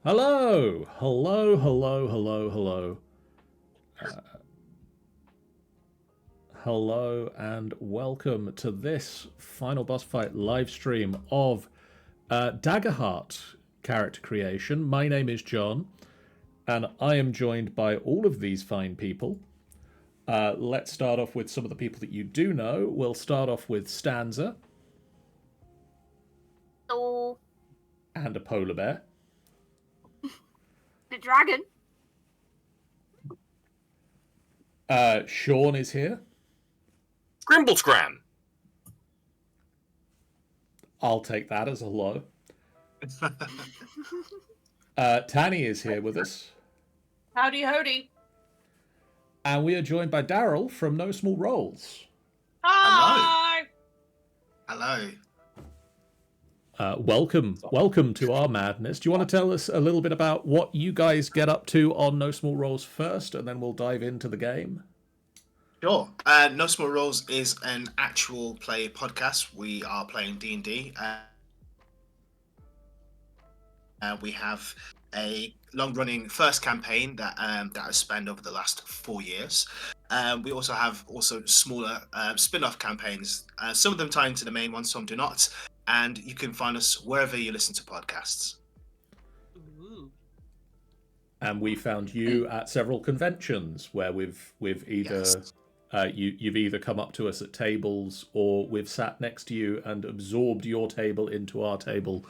Hello, hello, hello, hello, hello. Hello and welcome to this final boss fight live stream of Daggerheart character creation. My name is John, and I am joined by all of these fine people. Let's start off with some of the people that you do know. We'll start off with Stanza. Hello. And a polar bear. The dragon. Sean is here. Grimble Scram. I'll take that as a low. Tanny is here with us. Howdy, howdy. And we are joined by Daryl from No Small Roles. Hi. Hello. Welcome to our madness. Do you want to tell us a little bit about what you guys get up to on No Small Roles first, and then we'll dive into the game? Sure. No Small Roles is an actual play podcast. We are playing D&D. We have a long-running first campaign that has spanned over the last 4 years. We also have smaller spin-off campaigns. Some of them tie into the main one, some do not. And you can find us wherever you listen to podcasts. Ooh. And we found you at several conventions where we've either you've either come up to us at tables or we've sat next to you and absorbed your table into our table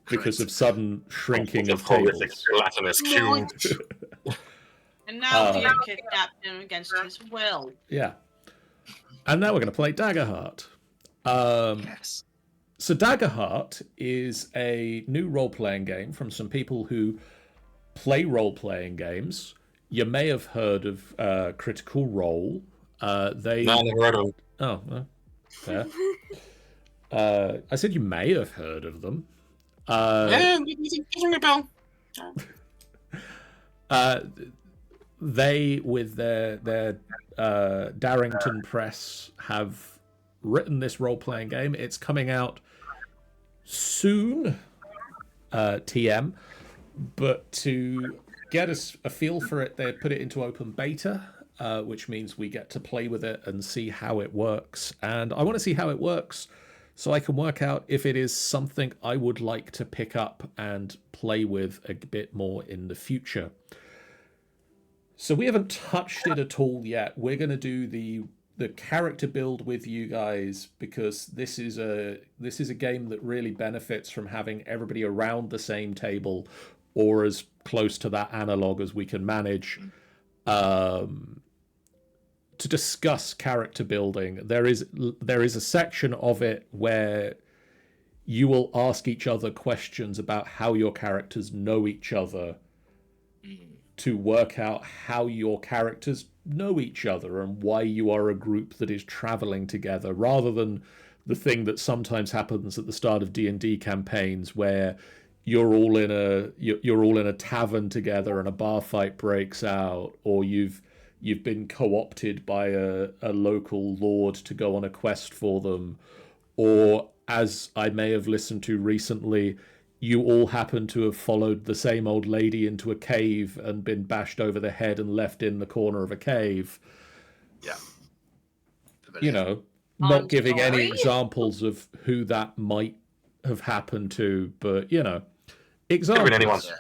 because of sudden shrinking of tables. Gelatinous cube. And now we have kidnapped him against his will. Yeah. And now we're going to play Daggerheart. Yes. So Daggerheart is a new role-playing game from some people who play role-playing games. You may have heard of Critical Role. No, never heard of them. Oh, well, fair. I said you may have heard of them. Yeah, give me a bell. They, with their Darrington Press, have written this role-playing game. It's coming out soon, TM, but to get us a feel for it, they put it into open beta, which means we get to play with it and see how it works. And I want to see how it works so I can work out if it is something I would like to pick up and play with a bit more in the future. So we haven't touched it at all yet. We're going to do the character build with you guys because this is a game that really benefits from having everybody around the same table or as close to that analog as we can manage to discuss character building. There is a section of it where you will ask each other questions about how your characters know each other to work out how your characters know each other and why you are a group that is traveling together, rather than the thing that sometimes happens at the start of D&D campaigns where you're all in a tavern together and a bar fight breaks out, or you've been co-opted by a local lord to go on a quest for them, or, as I may have listened to recently, you all happen to have followed the same old lady into a cave and been bashed over the head and left in the corner of a cave. Yeah. You know, not giving any examples of who that might have happened to, but, you know, examples.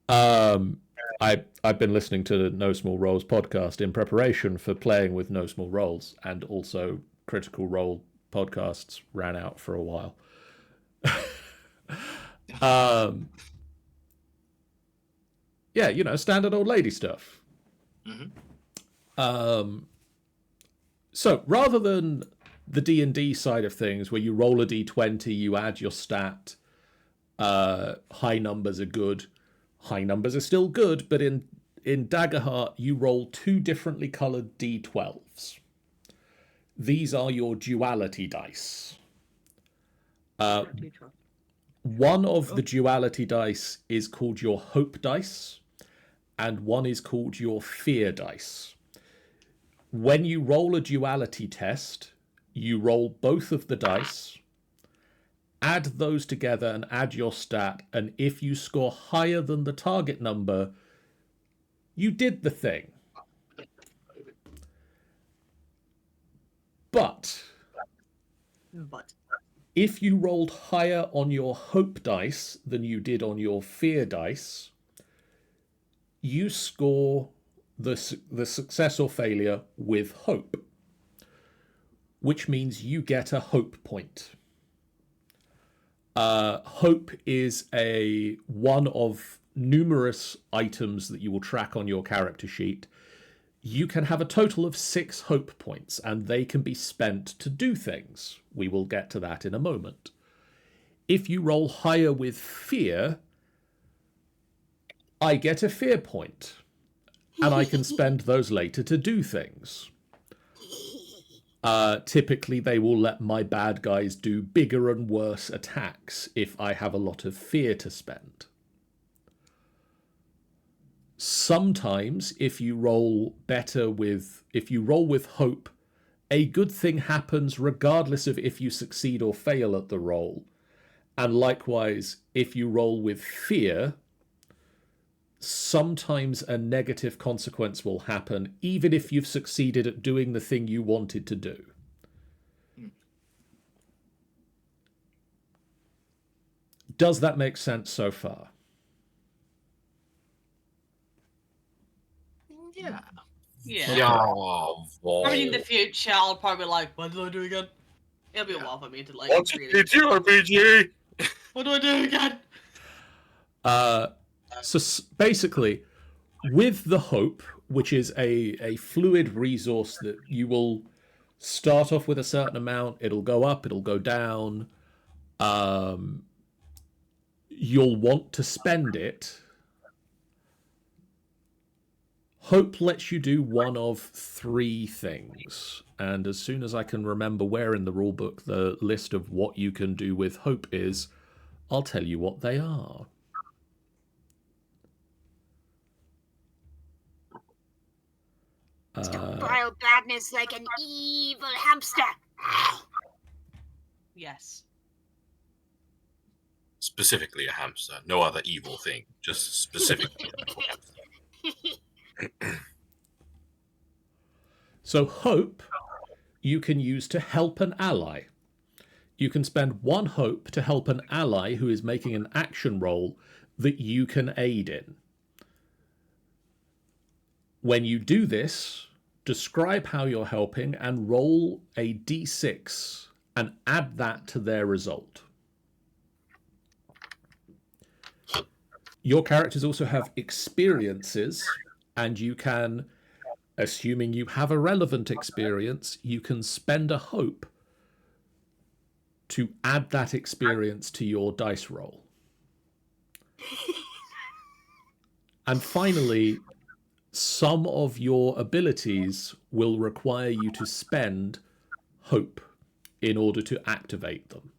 I've been listening to the No Small Roles podcast in preparation for playing with No Small Roles, and also Critical Role podcasts ran out for a while. Yeah, you know, standard old lady stuff. Mm-hmm. So rather than the D&D side of things where you roll a d20, you add your stat, high numbers are good, high numbers are still good, but in Daggerheart you roll two differently coloured d12s. These are your duality dice. One of the duality dice is called your hope dice, and one is called your fear dice. When you roll a duality test, you roll both of the dice, add those together and add your stat, and if you score higher than the target number, you did the thing. But if you rolled higher on your hope dice than you did on your fear dice, you score the success or failure with hope, which means you get a hope point. Hope is one of numerous items that you will track on your character sheet. You can have a total of 6 hope points, and they can be spent to do things. We will get to that in a moment. If you roll higher with fear, I get a fear point, and I can spend those later to do things. Typically, they will let my bad guys do bigger and worse attacks if I have a lot of fear to spend. Sometimes, if you roll with hope, a good thing happens regardless of if you succeed or fail at the roll. And likewise, if you roll with fear, sometimes a negative consequence will happen, even if you've succeeded at doing the thing you wanted to do. Does that make sense so far? Yeah. Probably in the future, I'll probably be like, what did I do again? It'll be a while for me to like. What's a RPG? What do I do again? So basically, with the hope, which is a fluid resource that you will start off with a certain amount, it'll go up, it'll go down. You'll want to spend it. Hope lets you do one of 3 things. And as soon as I can remember where in the rulebook the list of what you can do with hope is, I'll tell you what they are. Bile badness like an evil hamster. Yes. Specifically a hamster. No other evil thing. Just specifically a hamster. So hope you can use to help an ally. You can spend 1 hope to help an ally who is making an action roll that you can aid in. When you do this, describe how you're helping and roll a d6 and add that to their result. Your characters also have experiences, and you can, assuming you have a relevant experience, you can spend a hope to add that experience to your dice roll. And finally, some of your abilities will require you to spend hope in order to activate them.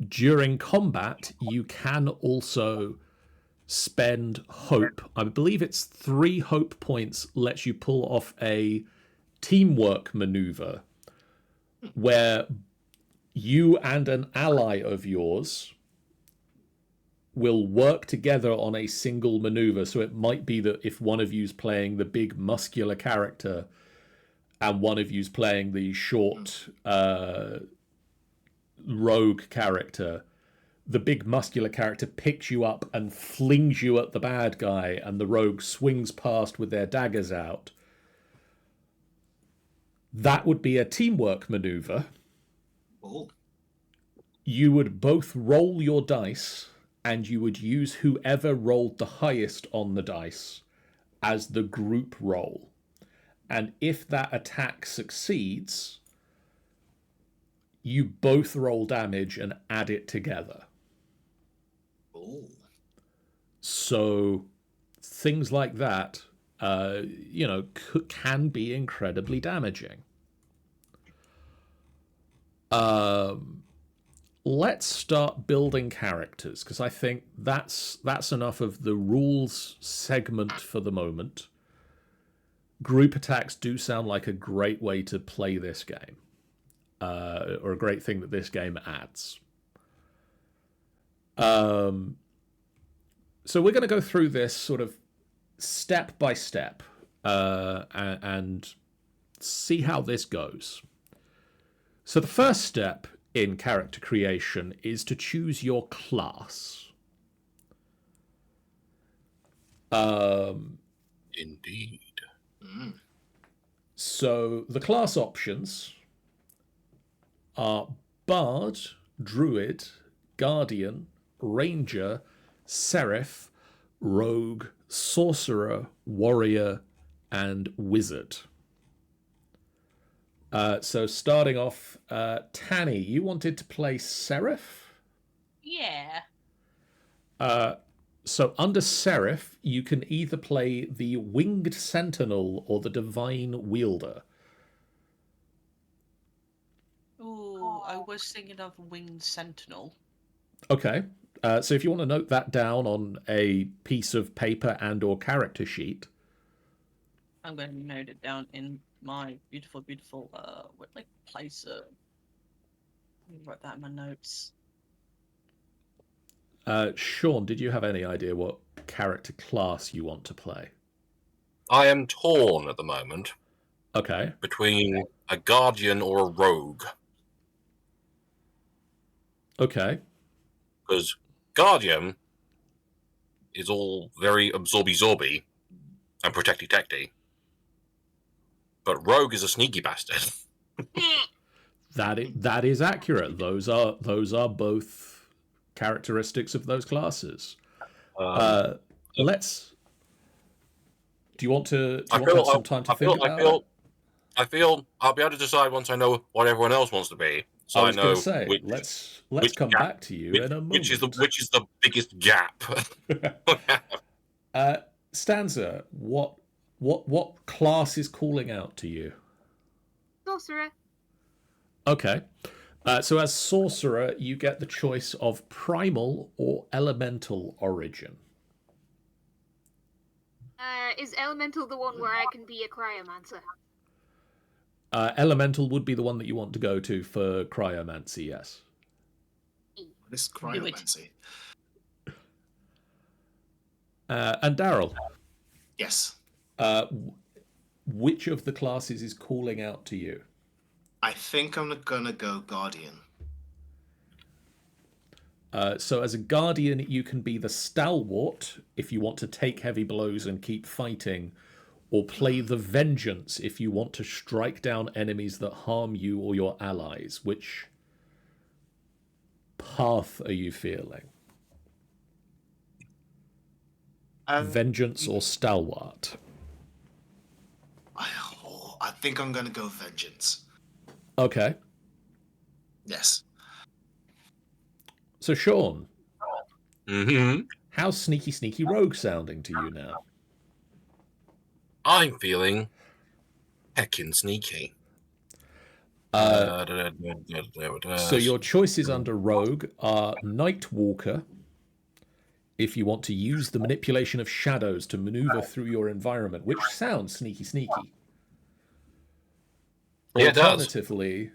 During combat, you can also spend hope. I believe it's 3 hope points lets you pull off a teamwork maneuver where you and an ally of yours will work together on a single maneuver. So it might be that if one of you's playing the big muscular character and one of you's playing the short rogue character, the big muscular character picks you up and flings you at the bad guy, and the rogue swings past with their daggers out. That would be a teamwork maneuver. Oh. You would both roll your dice, and you would use whoever rolled the highest on the dice as the group roll. And if that attack succeeds, you both roll damage and add it together. Oh. So things like that, can be incredibly damaging. Let's start building characters, because I think that's enough of the rules segment for the moment. Group attacks do sound like a great way to play this game. or a great thing that this game adds. So we're going to go through this sort of step by step and see how this goes. So the first step in character creation is to choose your class. Indeed. So the class options are Bard, Druid, Guardian, Ranger, Seraph, Rogue, Sorcerer, Warrior, and Wizard. So starting off, Tanny, you wanted to play Seraph? Yeah. So under Seraph, you can either play the Winged Sentinel or the Divine Wielder. Ooh, I was thinking of Winged Sentinel. Okay. So if you want to note that down on a piece of paper and or character sheet. I'm going to note it down in my beautiful, place. Write that in my notes. Sean, did you have any idea what character class you want to play? I am torn at the moment Okay. between a guardian or a rogue. Okay. Because guardian is all very absorby-zorby and protecty-tecty. But rogue is a sneaky bastard. That is accurate. Those are both characteristics of those classes. Let's. Do you want to have some time to think about it? I feel I'll be able to decide once I know what everyone else wants to be. So I was going to say, which, let's come back to you in a moment. Which is the biggest gap? Stanza, what class is calling out to you? Sorcerer. Okay. So as sorcerer, you get the choice of primal or elemental origin. Is elemental the one where I can be a cryomancer? Elemental would be the one that you want to go to for cryomancy, yes. What is cryomancy? And Daryl? Yes. Which of the classes is calling out to you? I think I'm gonna go Guardian. So as a Guardian, you can be the Stalwart if you want to take heavy blows and keep fighting, or play the Vengeance if you want to strike down enemies that harm you or your allies. Which path are you feeling? Vengeance or Stalwart? I think I'm gonna go Vengeance. Okay. Yes. So Sean, Mm-hmm. how's sneaky rogue sounding to you now? I'm feeling heckin' sneaky. So your choices under rogue are Nightwalker, if you want to use the manipulation of shadows to maneuver through your environment, which sounds sneaky. Yeah, it does. Alternatively,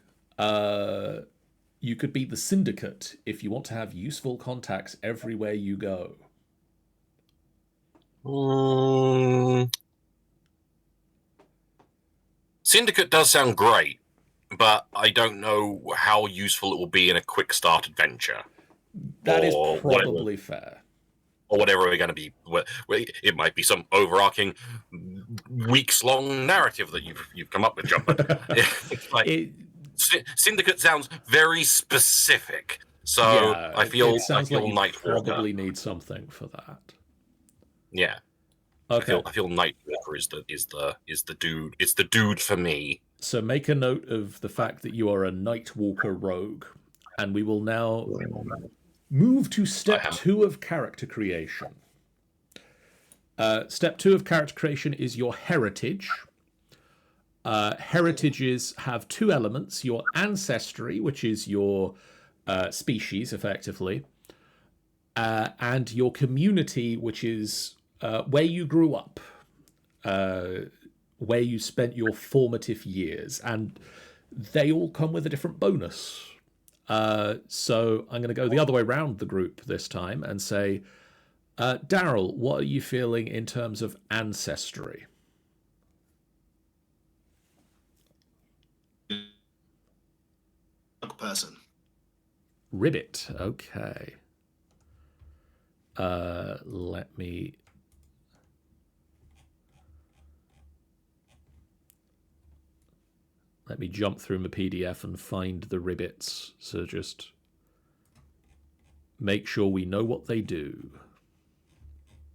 you could be the Syndicate if you want to have useful contacts everywhere you go. Syndicate does sound great, but I don't know how useful it will be in a quick start adventure. That is Or probably fair. Or whatever we're going to be. It might be some overarching, weeks-long narrative that you've come up with, John. But it's like, Syndicate sounds very specific. So yeah, I feel it sounds like you Nightwalker probably need something for that. Yeah. Okay. I feel Nightwalker is the dude. It's the dude for me. So make a note of the fact that you are a Nightwalker rogue, and we will now move to step 2 of character creation. Step 2 of character creation is your heritage. Heritages have 2 elements: your ancestry, which is your species, effectively, and your community, which is where you grew up, where you spent your formative years. And they all come with a different bonus. So I'm going to go the other way around the group this time and say, Daryl, what are you feeling in terms of ancestry? Person. Ribbit. Okay. Let me jump through my PDF and find the ribbits. So just make sure we know what they do.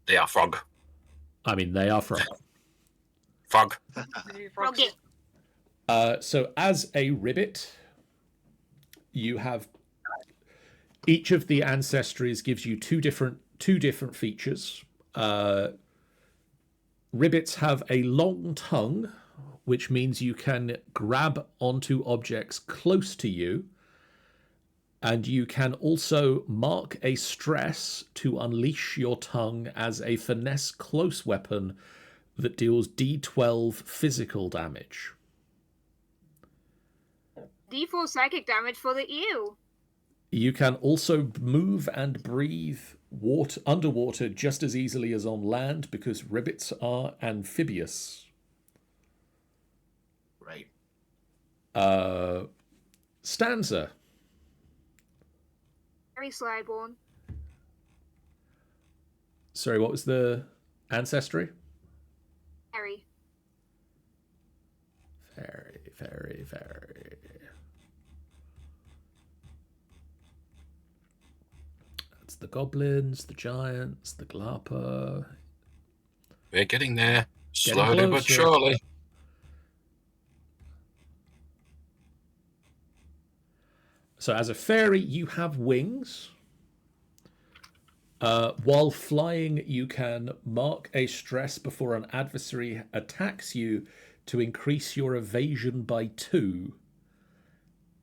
They are frog. I mean, they are frog. Frog. Froggy. So as a ribbit, you have each of the ancestries gives you two different features. Ribbits have a long tongue, which means you can grab onto objects close to you, and you can also mark a stress to unleash your tongue as a finesse close weapon that deals D12 physical damage. D4 psychic damage for the ew. You can also move and breathe underwater just as easily as on land because ribbits are amphibious. Right. Stanza. Very slyborn. Sorry, what was the ancestry? Very. Very. That's the goblins, the giants, the Glapa. We're getting there. Getting Slowly but closer. surely. So as a fairy, you have wings. While flying, you can mark a stress before an adversary attacks you to increase your evasion by 2.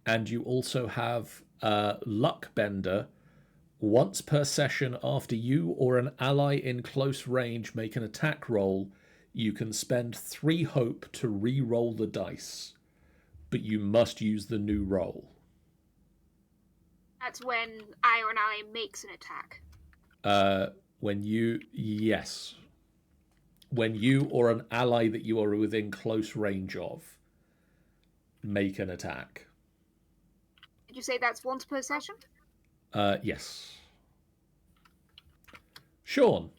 And you also have Luck Bender. Once per session after you or an ally in close range make an attack roll, you can spend 3 hope to re-roll the dice. But you must use the new roll. That's when I or an ally makes an attack. When you or an ally that you are within close range of make an attack. Did you say that's once per session? Yes. Sean.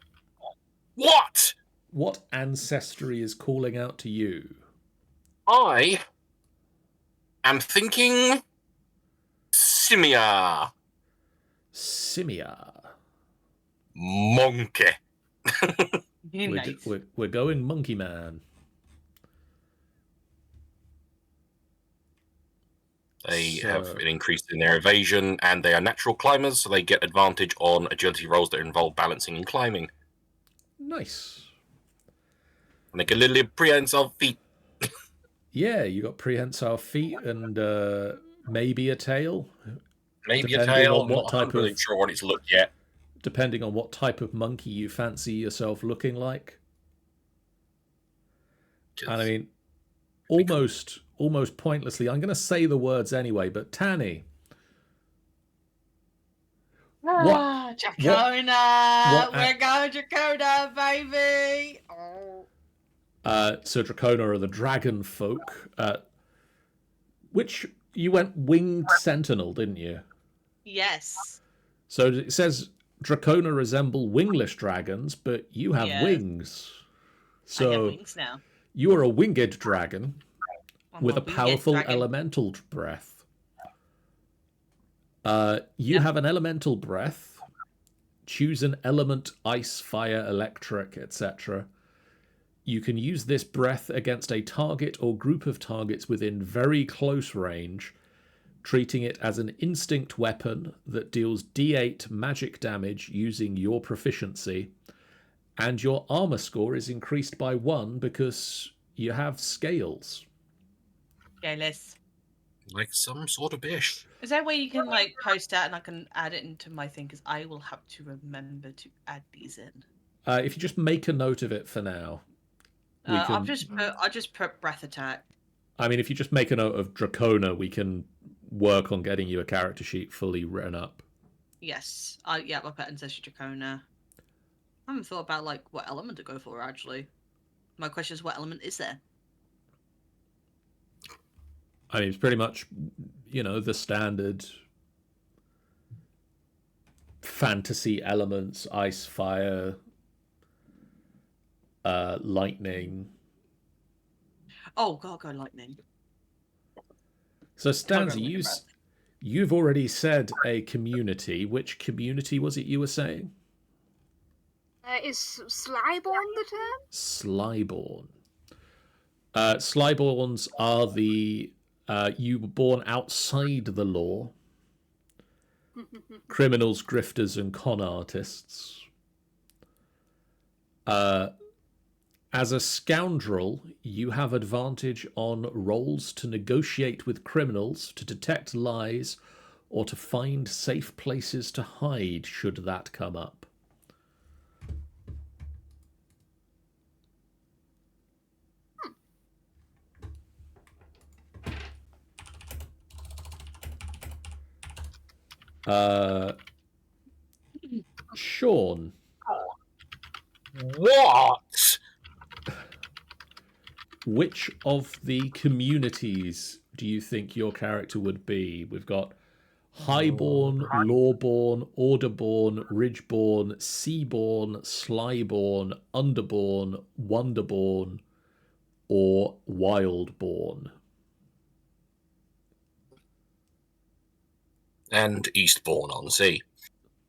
What? What ancestry is calling out to you? I am thinking Simia. Monkey. Nice. We're going Monkey Man. They have an increase in their evasion, and they are natural climbers, so they get advantage on agility rolls that involve balancing and climbing. Nice. And they get a little prehensile feet. Yeah, you got prehensile feet and maybe a tail. Maybe a Depending tail. on what I'm type not really of- sure what it's looked yet. Depending on what type of monkey you fancy yourself looking like. And I mean, almost pointlessly, I'm going to say the words anyway, but Tanny. Dracona! what We're going Dracona, baby! Oh. So Dracona are the dragon folk, which you went winged sentinel, didn't you? Yes. So it says Dracona resemble wingless dragons, but you have Yes. wings. So I have wings now. you are a winged dragon I'm with a winged powerful dragon. elemental breath. You have an elemental breath. Choose an element: ice, fire, electric, etc. You can use this breath against a target or group of targets within very close range, treating it as an instinct weapon that deals D8 magic damage using your proficiency, and your armor score is increased by 1 because you have scales. Scaleless. Like some sort of bish. Is there a way you can like post that and I can add it into my thing? Because I will have to remember to add these in. If you just make a note of it for now. I'll just put breath attack. I mean, if you just make a note of Dracona, we can work on getting you a character sheet fully written up. Yes. Yeah, my pet ancestor Dracona. I haven't thought about like what element to go for actually. My question is, what element is there? I mean, it's pretty much, the standard fantasy elements: ice, fire, lightning. Oh, God, go lightning. So, Stanza, you've already said a community. Which community was it you were saying? Is Slyborn the term? Slyborn. Slyborns are the you were born outside the law. Criminals, grifters, and con artists. As a scoundrel, you have advantage on rolls to negotiate with criminals, to detect lies, or to find safe places to hide should that come up. Sean. What? Which of the communities do you think your character would be? We've got Highborn, Lawborn, Orderborn, Ridgeborn, Seaborn, Slyborn, Underborn, Wonderborn, or Wildborn. And Eastbourne on sea.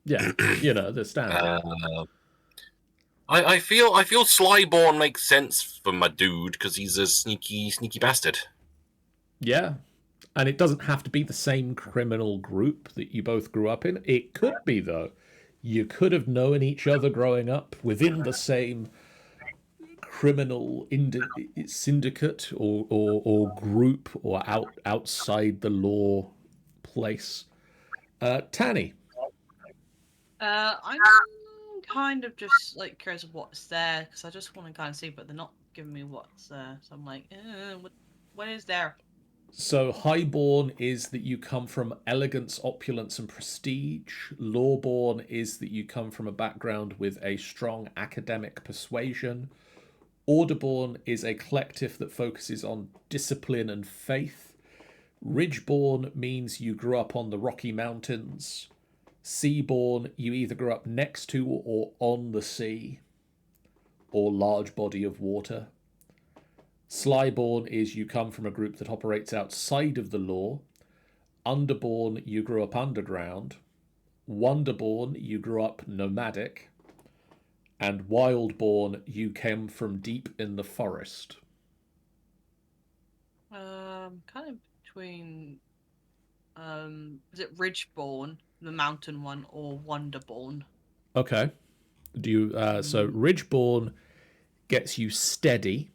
Yeah, the standard. I feel Slyborn makes sense for my dude because he's a sneaky bastard. Yeah. And it doesn't have to be the same criminal group that you both grew up in. It could be, though. You could have known each other growing up within the same criminal syndicate or group or outside the law place. Tanny. I'm kind of just like curious of what's there because I just want to kind of see, but they're not giving me what's there. So I'm like, what is there? So Highborn is that you come from elegance, opulence, and prestige. Lawborn is that you come from a background with a strong academic persuasion. Orderborn is a collective that focuses on discipline and faith. Ridgeborn means you grew up on the Rocky Mountains. Seaborn, you either grew up next to or on the sea or large body of water. Slyborn is you come from a group that operates outside of the law. Underborn, you grew up underground. Wonderborn, you grew up nomadic. And Wildborn, you came from deep in the forest. Kind of between, is it Ridgeborn, the mountain one, or Wonderborn? Okay. So Ridgeborn gets you steady.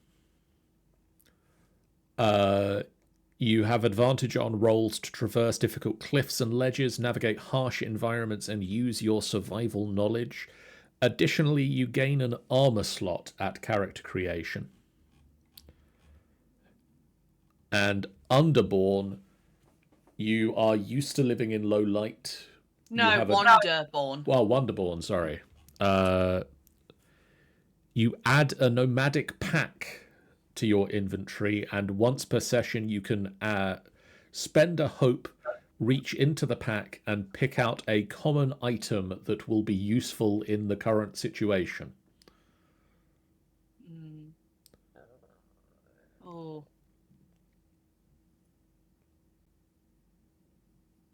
You have advantage on rolls to traverse difficult cliffs and ledges, navigate harsh environments, and use your survival knowledge. Additionally, you gain an armor slot at character creation. And Underborn, you are used to living in low light. No, Wonderborn. Well, Wonderborn, sorry. You add a nomadic pack to your inventory, and once per session you can spend a hope, reach into the pack, and pick out a common item that will be useful in the current situation.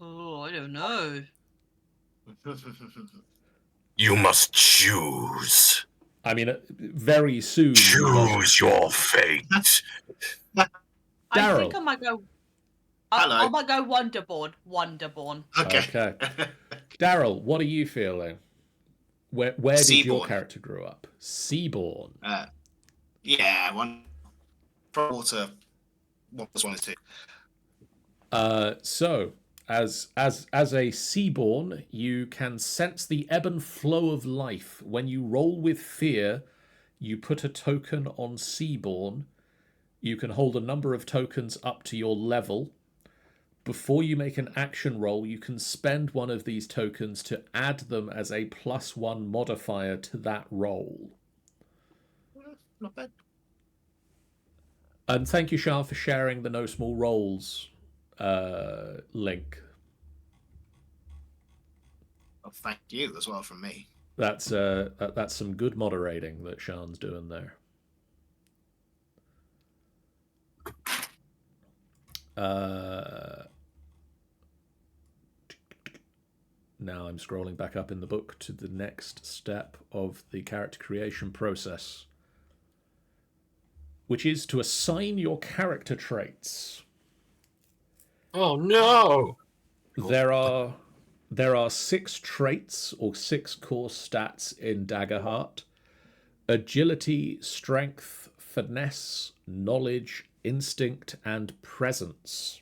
Oh, I don't know. You must choose. I mean, very soon. Choose your fate. I think I might go. I might go Wonderborn. Okay. Daryl, what are you feeling? Where did your character grow up? Seaborn. Yeah, one from water. 1 + 1 is 2. So, as a Seaborn, you can sense the ebb and flow of life. When you roll with fear, you put a token on Seaborn. You can hold a number of tokens up to your level. Before you make an action roll, you can spend one of these tokens to add them as a +1 modifier to that roll. Not bad. And thank you, Shah, for sharing the No Small Rolls link. Well, thank you as well from me. That's some good moderating that Sean's doing there. Now I'm scrolling back up in the book to the next step of the character creation process, which is to assign your character traits. Oh no! There are 6 traits or 6 core stats in Daggerheart: agility, strength, finesse, knowledge, instinct, and presence.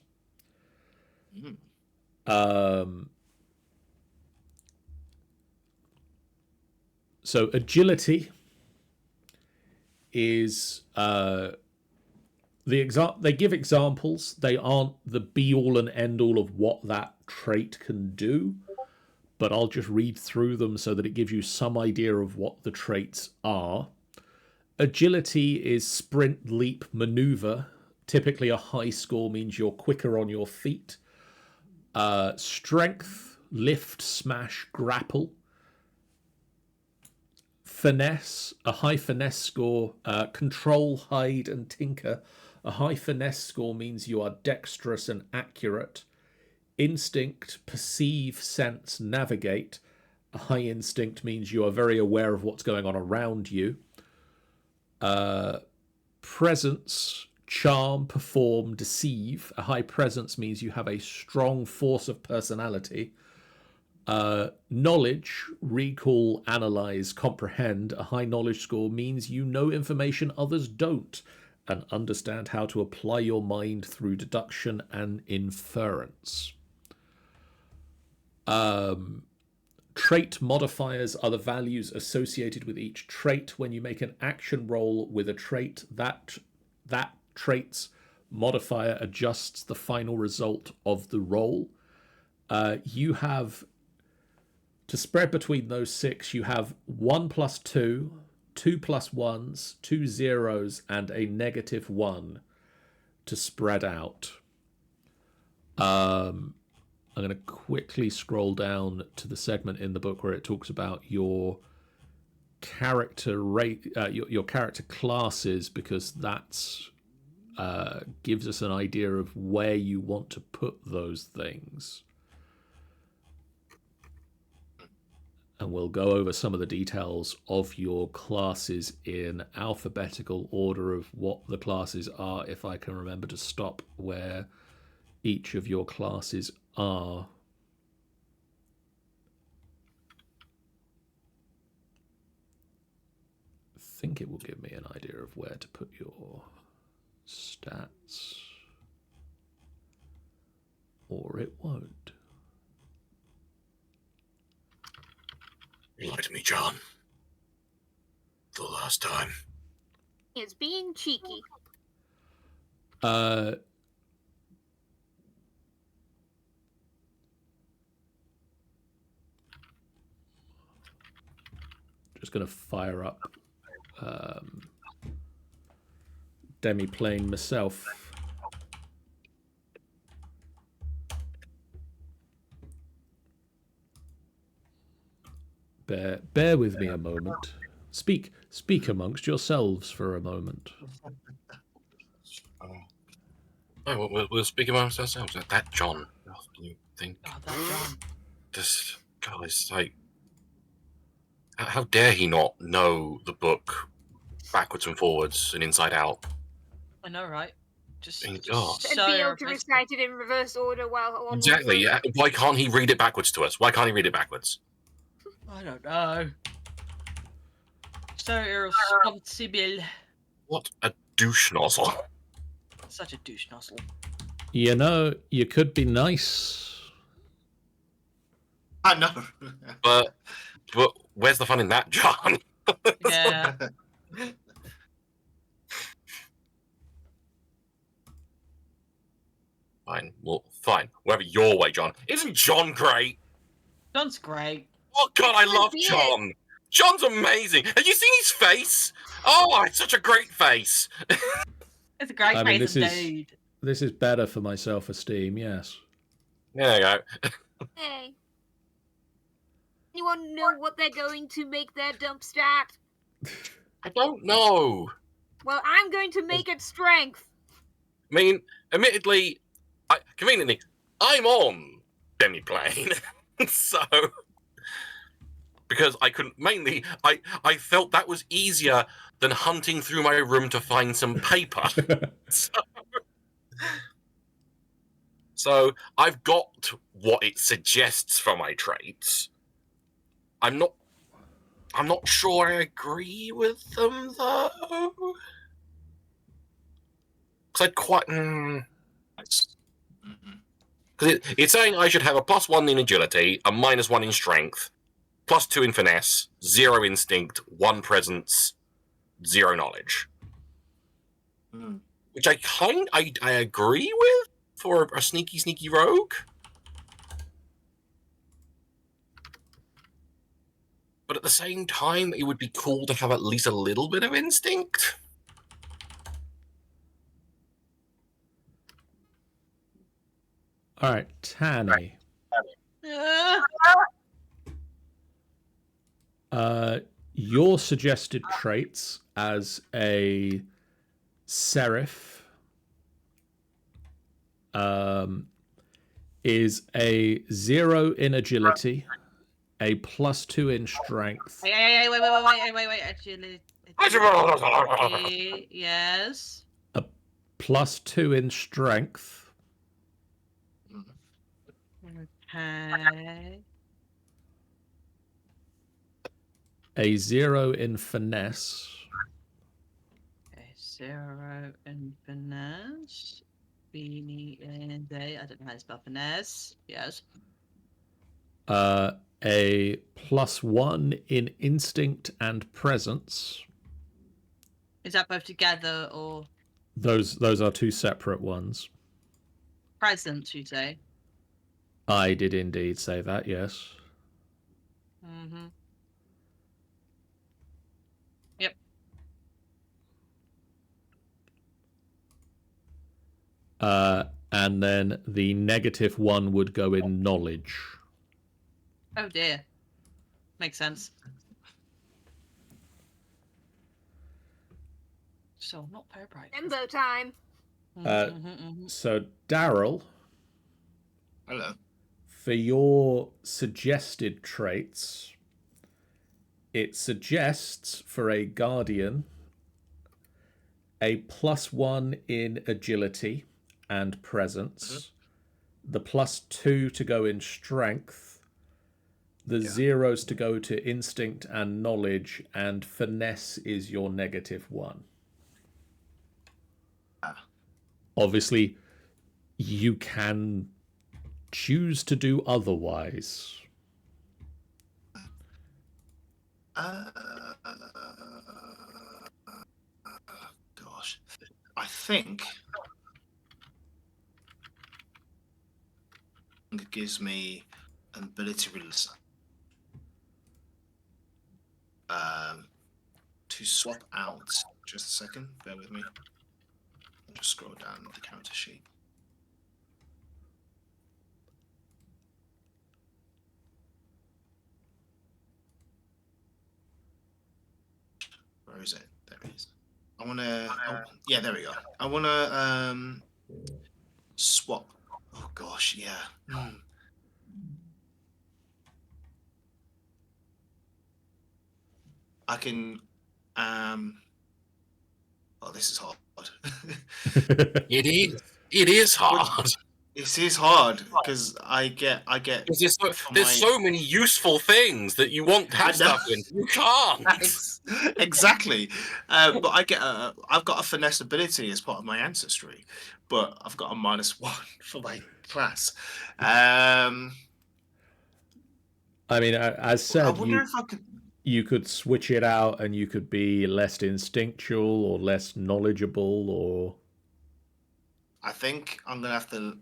So agility is they give examples. They aren't the be all and end all of what that trait can do, but I'll just read through them so that it gives you some idea of what the traits are. Agility is sprint, leap, maneuver. Typically a high score means you're quicker on your feet. Strength, lift, smash, grapple. Finesse, a high finesse score. Control, hide, and tinker. A high finesse score means you are dexterous and accurate. Instinct, perceive, sense, navigate. A high instinct means you are very aware of what's going on around you. Presence, charm, perform, deceive. A high presence means you have a strong force of personality. Knowledge, recall, analyze, comprehend. A high knowledge score means you know information others don't and understand how to apply your mind through deduction and inference. Trait modifiers are the values associated with each trait. When you make an action roll with a trait, that trait's modifier adjusts the final result of the roll. You have, to spread between those 6, you have 1 + 2, 2 + 1s, 2 zeros, and a -1 to spread out. I'm going to quickly scroll down to the segment in the book where it talks about your character rate, your character classes, because that's gives us an idea of where you want to put those things. And we'll go over some of the details of your classes in alphabetical order of what the classes are, if I can remember to stop where each of your classes are. I think it will give me an idea of where to put your stats, or it won't. You lied to me, John. The last time. It's being cheeky. Just going to fire up Demiplane myself. Bear with me a moment. Speak amongst yourselves for a moment. We'll speak amongst ourselves. That John. You think? Oh, that John. This guy is like. How dare he not know the book backwards and forwards and inside out? I know, right? Just And so be able to recite it in reverse order while on exactly. Yeah. Why can't he read it backwards to us? Why can't he read it backwards? I don't know. So irresponsible. What a douche nozzle. Such a douche nozzle. You know, you could be nice. I know. But where's the fun in that, John? Yeah. Fine. Well, fine. Whatever your way, John. Isn't John great? John's great. Oh God, I love Excellent John. John's amazing. Have you seen his face? Oh, it's such a great face. It's a great I mean, face indeed. this is better for my self-esteem. Yes. There you go. Hey. Anyone know what they're going to make their dumpster at? I don't know. Well, I'm going to make it strength. I mean, admittedly, conveniently, I'm on demiplane, so because I couldn't mainly, I felt that was easier than hunting through my room to find some paper. So I've got what it suggests for my traits. I'm not sure I agree with them though. Because I'd quite. Nice. Because it's saying I should have a +1 in agility, a -1 in strength, +2 in finesse, 0 instinct, 1 presence, 0 knowledge. Which I agree with for a sneaky rogue. But at the same time, it would be cool to have at least a little bit of instinct. All right, Tanny. Your suggested traits as a seraph is a 0 in agility, a +2 in strength. Wait. Agility. Yes. A +2 in strength. Okay. A 0 in finesse. Okay, 0 in finesse. Beanie and day. I don't know how to spell finesse. Yes. A +1 in instinct and presence. Is that both together or Those are two separate ones. presence, you say? I did indeed say that, yes. Mm-hmm. Yep. And then the -1 would go in knowledge. Oh dear. Makes sense. So not very bright. Limbo time. So, Daryl, Hello. for your suggested traits, it suggests for a guardian a +1 in agility and presence, the +2 to go in strength, the 0s to go to instinct and knowledge, and finesse is your -1. Obviously, you can choose to do otherwise. Gosh, I think it gives me an ability to swap out. Just a second, bear with me. I'll just scroll down the character sheet. Where is it? There it is. I want to. Oh, yeah, there we go. I want to swap. Oh gosh, yeah. I can. Oh, this is hard. It is hard. It is hard because I get. There's so many useful things that you want to have stuff in. You can't. Exactly. But I get. I've got a finesse ability as part of my ancestry, but I've got a -1 for my class. I mean, as said, I wonder if I could. You could switch it out and you could be less instinctual or less knowledgeable, or I think I'm gonna have to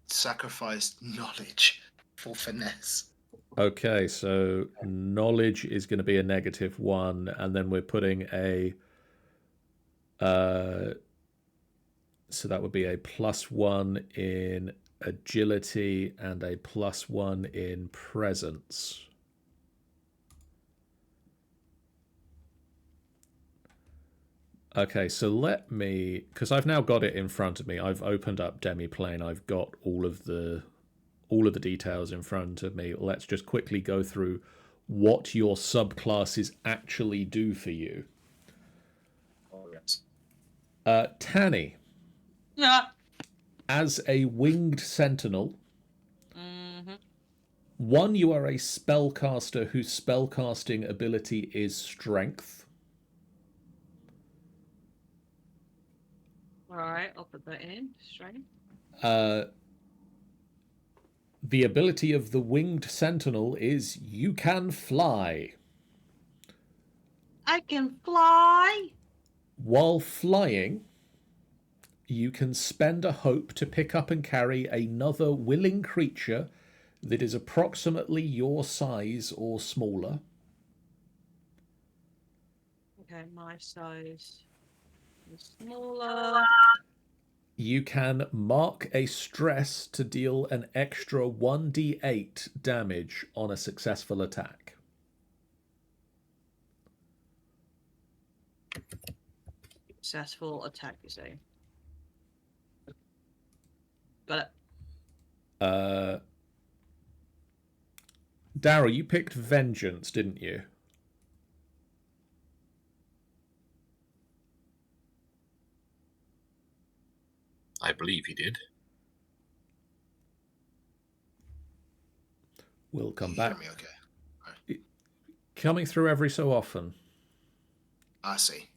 sacrifice knowledge for finesse. Okay, so knowledge is going to be a -1, and then we're putting a so that would be a +1 in agility and a +1 in presence. Okay, so let me, because I've now got it in front of me. I've opened up Demiplane. I've got all of the details in front of me. Let's just quickly go through what your subclasses actually do for you. Oh yes. Tanny, Yeah. as a winged sentinel, Mm-hmm. 1, you are a spellcaster whose spellcasting ability is strength. Alright, I'll put that in. Strength. The ability of the winged sentinel is you can fly. I can fly! While flying, you can spend a hope to pick up and carry another willing creature that is approximately your size or smaller. Okay, my size is smaller. You can mark a stress to deal an extra 1d8 damage on a successful attack. Successful attack, you say. Got it. Daryl, you picked Vengeance, didn't you? I believe he did. We'll come You hear back. me okay? Coming through every so often. I see.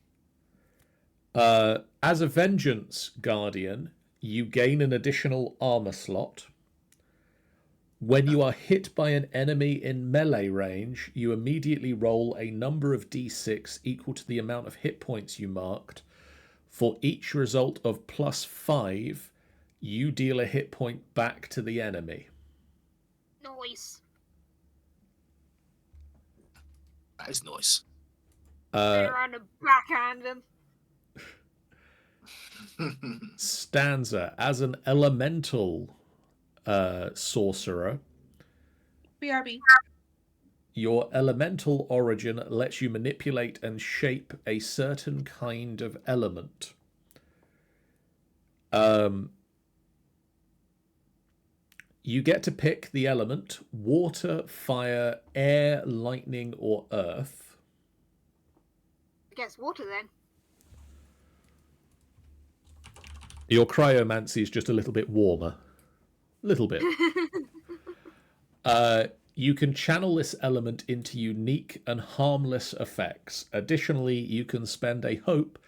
As a Vengeance Guardian, you gain an additional armor slot. When you are hit by an enemy in melee range, you immediately roll a number of d6 equal to the amount of hit points you marked. For each result of +5, you deal a hit point back to the enemy. Nice. That is nice. Turn around and backhand him. Stanza, as an elemental sorcerer, BRB. your elemental origin lets you manipulate and shape a certain kind of element. You get to pick the element: water, fire, air, lightning, or earth. I guess water then. Your cryomancy is just a little bit warmer. Little bit. You can channel this element into unique and harmless effects. Additionally, you can spend a hope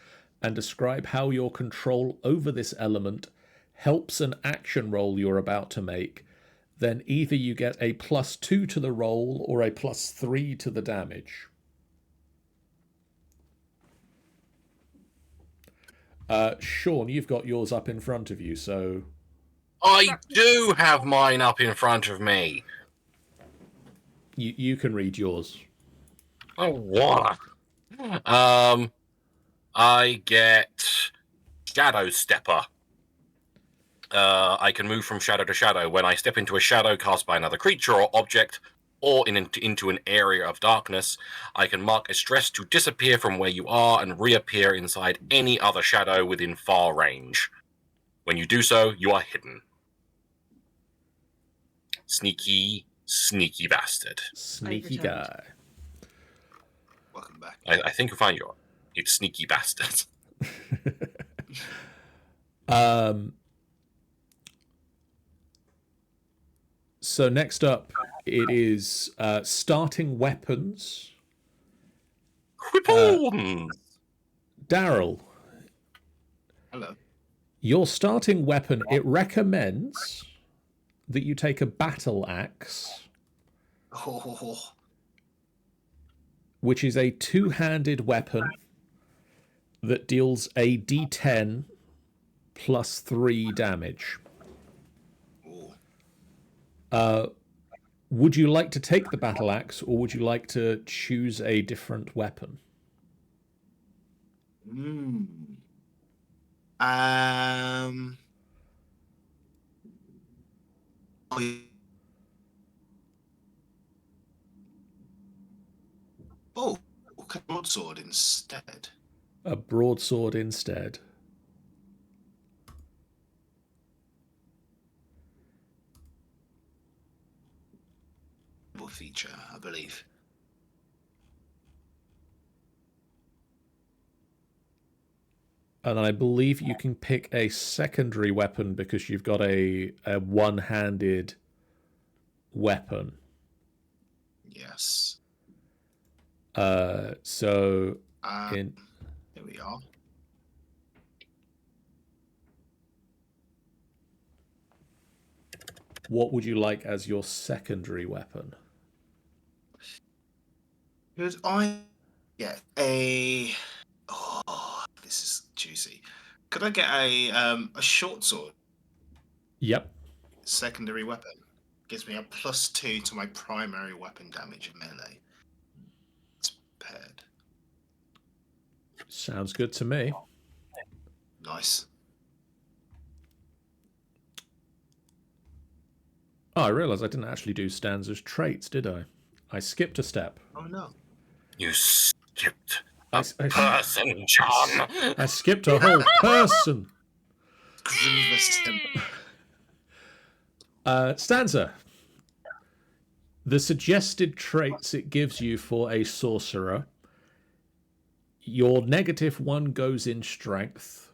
and describe how your control over this element helps an action roll you're about to make. Then either you get a +2 to the roll or a +3 to the damage. Sean, you've got yours up in front of you, so... I do have mine up in front of me. You can read yours. Oh, what? I get Shadow Stepper. I can move from shadow to shadow. When I step into a shadow cast by another creature or object, or into an area of darkness, I can mark a stress to disappear from where you are and reappear inside any other shadow within far range. When you do so, you are hidden. Sneaky, sneaky bastard. Sneaky pretend. guy. Welcome back. I think you'll find it's sneaky bastard. So next up, it is starting weapons. Weapons! Daryl, Hello. your starting weapon, it recommends that you take a battle axe, Oh, which is a two-handed weapon that deals a d10 +3 damage. ooh. Would you like to take the battle axe, or would you like to choose a different weapon? Oh, okay, broadsword instead. A broadsword instead. Feature, I believe. And I believe you can pick a secondary weapon because you've got a one-handed weapon. Yes. So here we are. What would you like as your secondary weapon? Could I get a? Oh, this is juicy. Could I get a short sword? Yep. Secondary weapon gives me a +2 to my primary weapon damage in melee. It's paired. Sounds good to me. Nice. Oh, I realised I didn't actually do Stanza's traits, did I? I skipped a step. Oh no. You skipped a person, John. I skipped a whole person. Stanza. The suggested traits it gives you for a sorcerer. Your -1 goes in strength.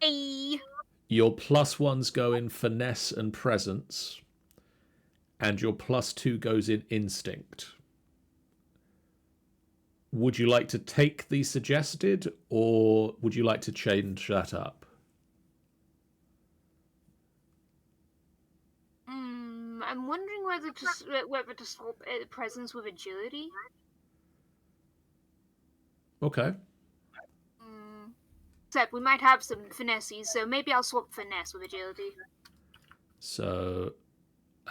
Hey. Your +1s go in finesse and presence. And your +2 goes in instinct. Would you like to take the suggested, or would you like to change that up? I'm wondering whether to swap presence with agility. Okay. Except we might have some finesses, so maybe I'll swap finesse with agility. So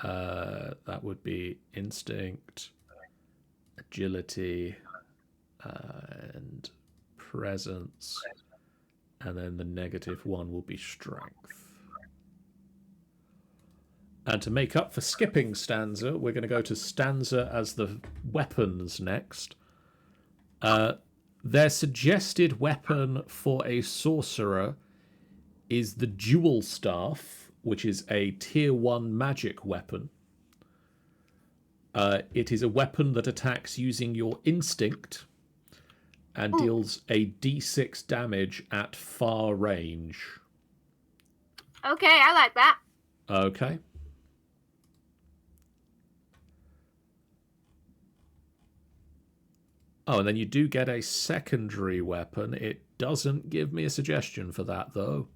that would be instinct, agility, and presence, and then the -1 will be strength. And to make up for skipping Stanza, we're going to go to Stanza as the weapons next. Their suggested weapon for a sorcerer is the Jewel Staff, which is a tier 1 magic weapon. It is a weapon that attacks using your instinct and deals a d6 damage at far range. Okay, I like that. Okay. Oh, and then you do get a secondary weapon. It doesn't give me a suggestion for that, though.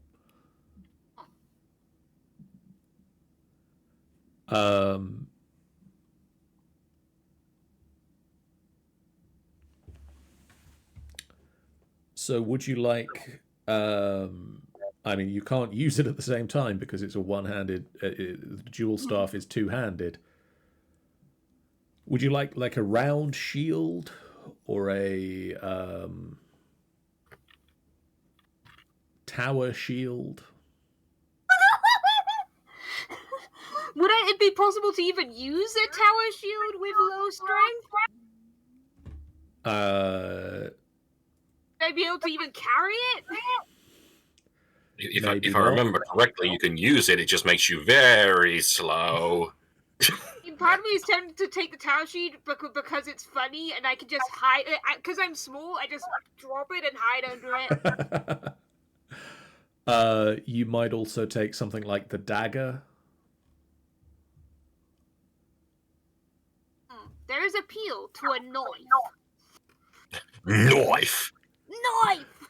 So would you like... I mean, you can't use it at the same time because it's a one-handed... the Jewel Staff is two-handed. Would you like a round shield or a tower shield? Would it be possible to even use a tower shield with low strength? Would I be able to even carry it? If I remember correctly, you can use it. It just makes you very slow. Part of me is tempted to take the tower sheet because it's funny and I can just hide it. Because I'm small, I just drop it and hide under it. You might also take something like the dagger. There is appeal to a knife. Knife! Knife!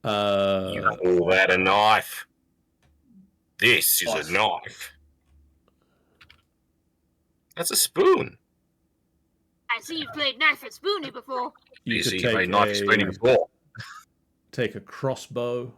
You call that a knife? This is a knife. That's a spoon. I see you've played knife and spoony before. You could take a knife and spoony before. Take a crossbow.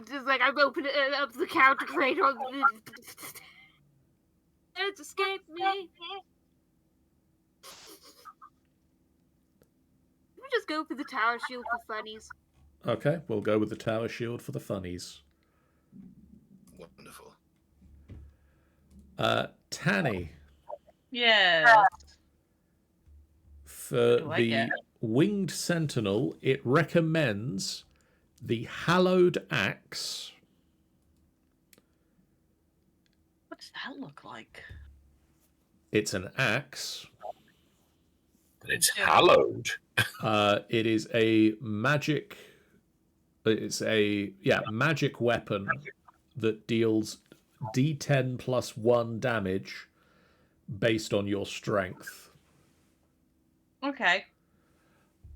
Just like I'm opening up the counter crate on it's escaped me. Let me just go for the tower shield for funnies. Okay, we'll go with the tower shield for the funnies. Wonderful. Tanny. Yeah. For do I the get? Winged Sentinel, it recommends the Hallowed Axe. What does that look like? It's an axe. But it's Yeah. hallowed. It is a magic. It's a magic weapon that deals D10 plus 1 damage based on your strength. Okay.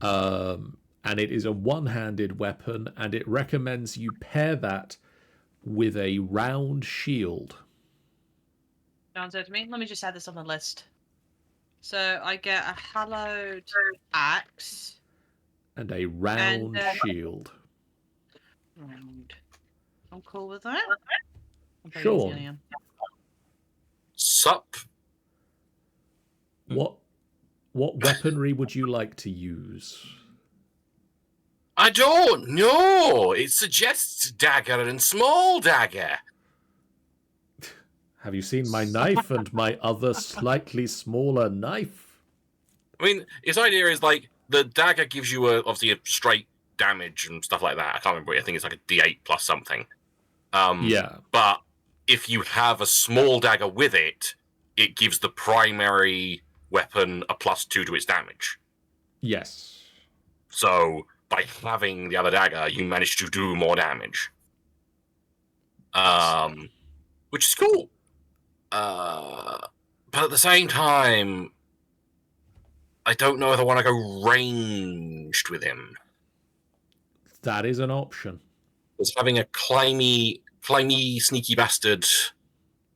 And it is a one-handed weapon, and it recommends you pair that with a round shield. Sounds good to me. Let me just add this on the list. So I get a hallowed axe. And a round shield. Round. I'm cool with that. I'm very Sean. easy, I am. Sup? What weaponry would you like to use? I don't know. It suggests dagger and small dagger. Have you seen my knife and my other slightly smaller knife? I mean, his idea is like the dagger gives you obviously a straight damage and stuff like that. I can't remember. I think it's like a D8 plus something. Yeah. But if you have a small dagger with it, it gives the primary weapon a +2 to its damage. Yes. So by having the other dagger, you manage to do more damage. Which is cool. But at the same time, I don't know if I want to go ranged with him. That is an option. Because having a climby, sneaky bastard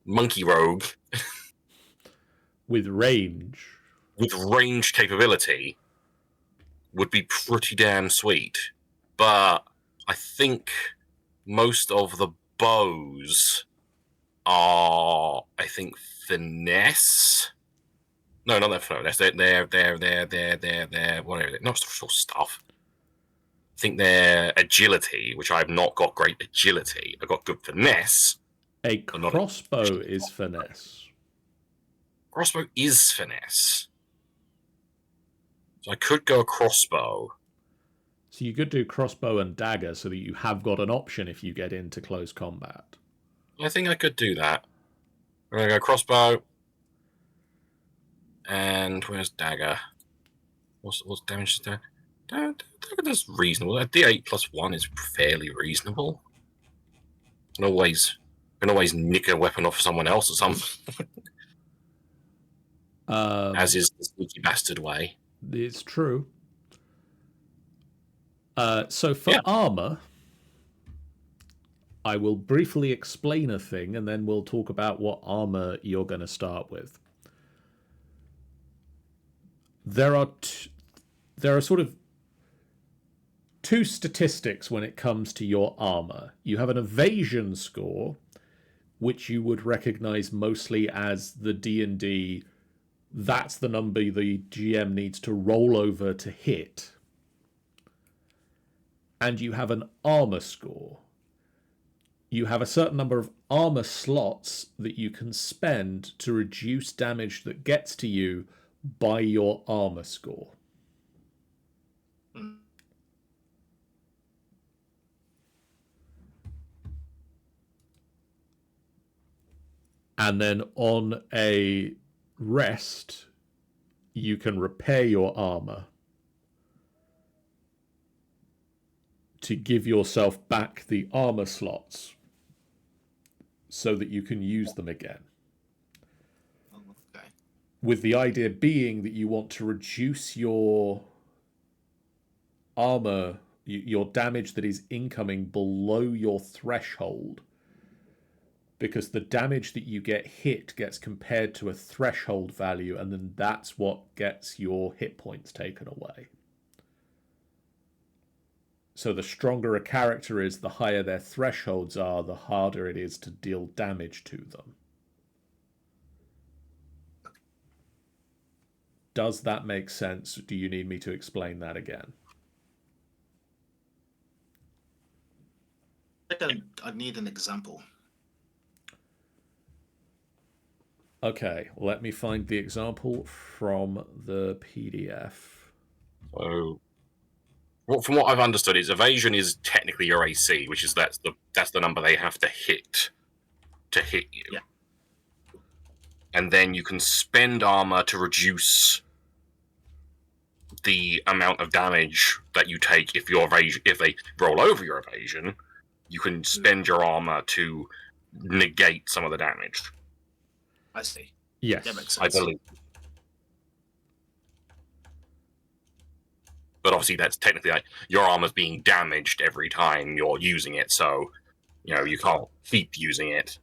monkey rogue with range capability would be pretty damn sweet. But I think most of the bows are, I think, finesse. No, not that finesse. They're what are they? Not stuff. I think they're agility, which I've not got great agility. I've got good finesse. A crossbow is finesse. Crossbow is finesse. So I could go a crossbow. So you could do crossbow and dagger so that you have got an option if you get into close combat. I think I could do that. We're going to go crossbow. And where's dagger? What's damage to dagger? That's reasonable. A D8 plus 1 is fairly reasonable. Can always nick a weapon off someone else or something. As is the sneaky bastard way. It's true. So for armor, I will briefly explain a thing, and then we'll talk about what armor you're going to start with. There are sort of two statistics when it comes to your armor. You have an evasion score, which you would recognize mostly as the D&D. That's the number the GM needs to roll over to hit. And you have an armor score. You have a certain number of armor slots that you can spend to reduce damage that gets to you by your armor score. And then on a rest, you can repair your armor to give yourself back the armor slots so that you can use them again. Okay. With the idea being that you want to reduce your armor, your damage that is incoming below your threshold, because the damage that you get hit gets compared to a threshold value, and then that's what gets your hit points taken away. So the stronger a character is, the higher their thresholds are, the harder it is to deal damage to them. Does that make sense? Do you need me to explain that again? I need an example. Okay, let me find the example from the PDF. So, from what I've understood, is evasion is technically your AC, which is that's the number they have to hit you. Yeah. And then you can spend armor to reduce the amount of damage that you take if they roll over your evasion. You can spend your armor to negate some of the damage. I see. Yes. That makes I sense. believe. But obviously, that's technically like your armor's being damaged every time you're using it, so you can't keep using it.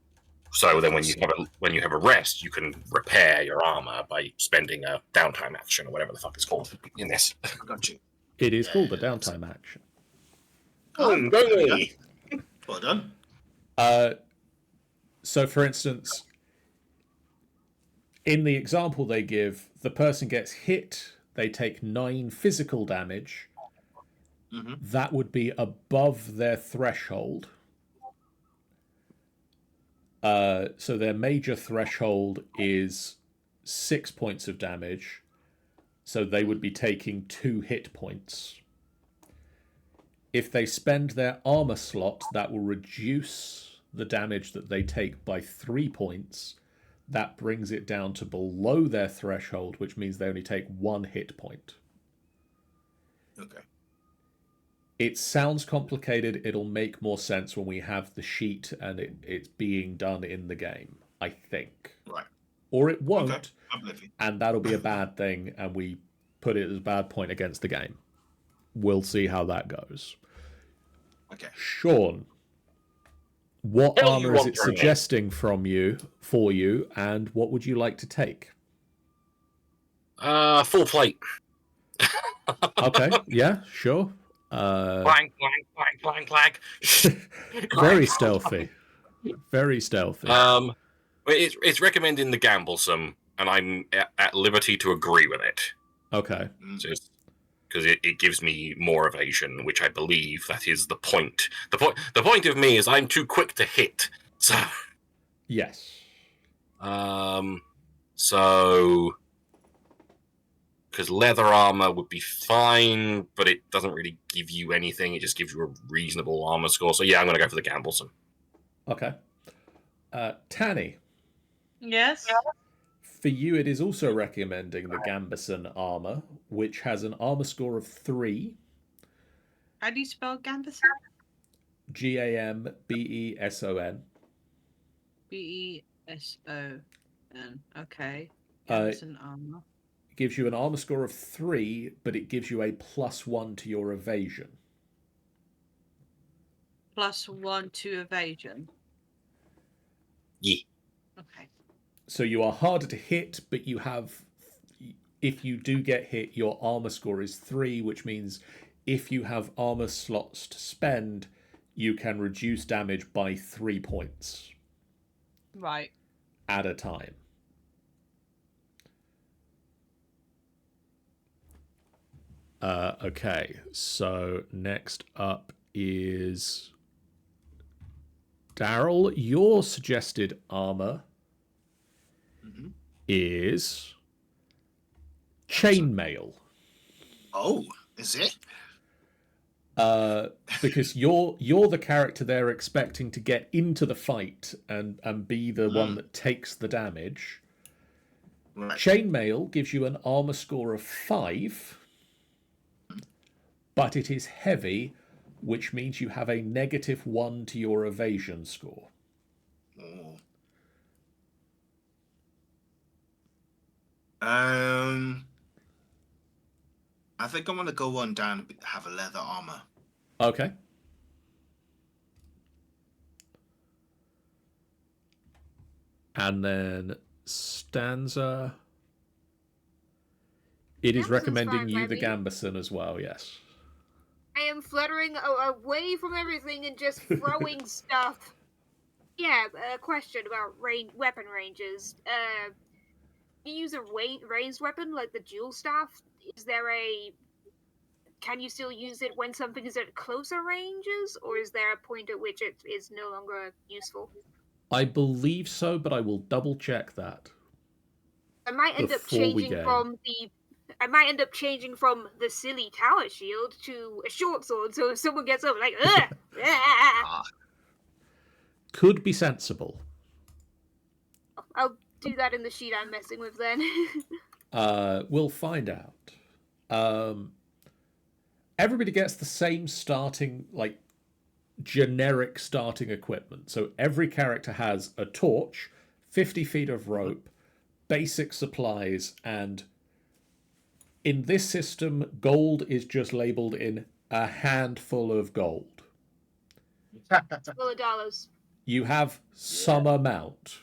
So then, when you have a rest, you can repair your armor by spending a downtime action or whatever the fuck it's called in this. I got you. It is called the downtime action. There we go. Well done. So, for instance, in the example they give, the person gets hit, they take 9 physical damage. Mm-hmm. That would be above their threshold. So their major threshold is 6 points of damage. So they would be taking 2 hit points. If they spend their armor slot, that will reduce the damage that they take by 3 points. That brings it down to below their threshold, which means they only take 1 hit point. Okay. It sounds complicated. It'll make more sense when we have the sheet and it's being done in the game, I think. Right. Or it won't, Okay. I'm with you. and that'll be a bad thing, and we put it as a bad point against the game. We'll see how that goes. Okay. Sean, what Hell, armor you is want it your name. suggesting for you, and what would you like to take? Full plate. Okay, yeah, sure. Clank, clank, clank, clank, clank. Very stealthy. Very stealthy. It's recommending the gamblesome, and I'm at liberty to agree with it. Okay. Just because it gives me more evasion, which I believe that is the point. The point of me is I'm too quick to hit. So Yes. so because leather armor would be fine, but it doesn't really give you anything. It just gives you a reasonable armor score. So yeah, I'm gonna go for the gamblesome. Okay. Tanny, Yes. for you it is also recommending the Gambeson armor, which has an armor score of 3. How do you spell Gambeson? Gambeson. Beson. Okay. Uh, Gambeson armor. Gives you an armor score of 3, but it gives you a +1 to your evasion. +1 to evasion. Yeah. Okay. So you are harder to hit, but you have, if you do get hit, your armor score is 3, which means if you have armor slots to spend, you can reduce damage by 3 points. Right. At a time. Okay, so next up is Daryl. Your suggested armor is chainmail. Oh, is it? Because you're the character they're expecting to get into the fight and be the one that takes the damage. Right. Chainmail gives you an armor score of 5, but it is heavy, which means you have a -1 to your evasion score. Oh. I think I'm gonna go on down and have a leather armor. Okay. And then Stanza. It is Gambeson's recommending fine you by the me. Gambeson as well, yes. I am fluttering away from everything and just throwing stuff. Yeah, a question about weapon ranges. You use a ranged weapon like the dual staff? Can you still use it when something is at closer ranges, or is there a point at which it is no longer useful? I believe so, but I will double check that. I might end up changing from the silly tower shield to a short sword, so if someone gets up, like, ugh! Could be sensible. I'll do that in the sheet I'm messing with then. We'll find out. Everybody gets the same starting, like, generic starting equipment. So every character has a torch, 50 feet of rope, basic supplies, and in this system, gold is just labeled in a handful of gold. Full of dollars. You have some amount.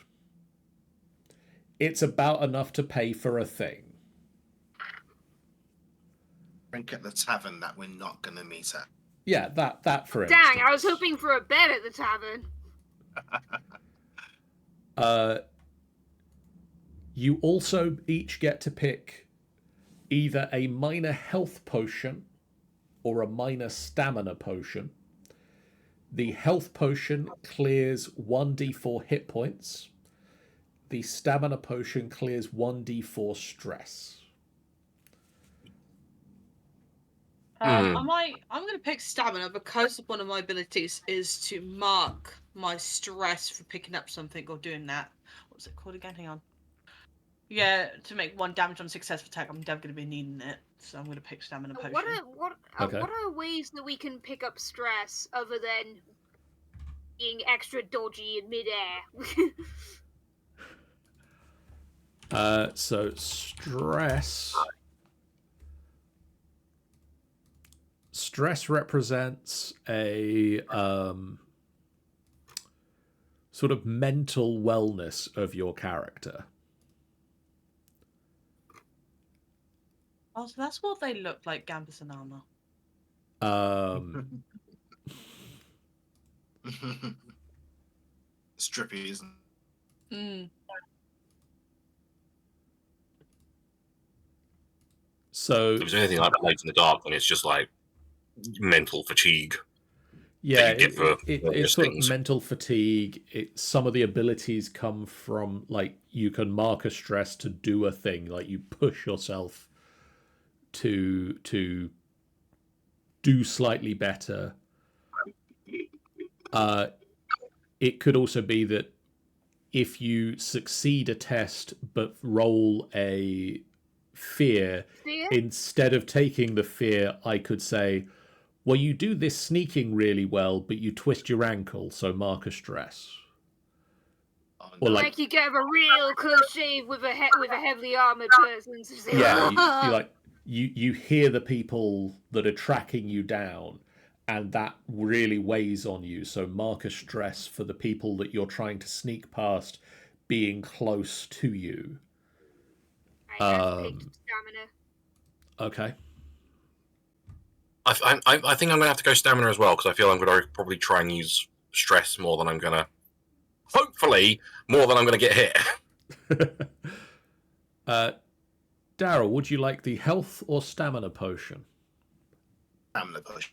It's about enough to pay for a thing. Drink at the tavern that we're not going to meet at. Yeah, that for instance. Dang, I was hoping for a bed at the tavern. You also each get to pick either a minor health potion or a minor stamina potion. The health potion clears 1d4 hit points. The stamina potion clears 1d4 stress. I'm going to pick stamina because one of my abilities is to mark my stress for picking up something or doing that. What's it called again? Hang on. Yeah, to make 1 damage on successful attack. I'm definitely going to be needing it, so I'm going to pick stamina potion. What are ways that we can pick up stress other than being extra dodgy in midair? So stress represents a sort of mental wellness of your character. Oh, so that's what they look like, Gambus and armor. It's trippy, isn't it? So if there's anything like that light in the dark, then it's just like mental fatigue. Yeah, it's sort of mental fatigue. Some of the abilities come from, like, you can mark a stress to do a thing, like you push yourself to do slightly better. It could also be that if you succeed a test but roll a fear, instead of taking the fear, I could say, well, you do this sneaking really well, but you twist your ankle, so mark a stress. Oh, Or no. like you get a real close shave with a heavily armored person. Yeah, you hear the people that are tracking you down, and that really weighs on you. So mark a stress for the people that you're trying to sneak past being close to you. I have picked stamina. Okay. I think I'm going to have to go stamina as well, because I feel I'm going to probably try and use stress more than I'm going to... Hopefully, more than I'm going to get hit. Daryl, would you like the health or stamina potion? Stamina potion.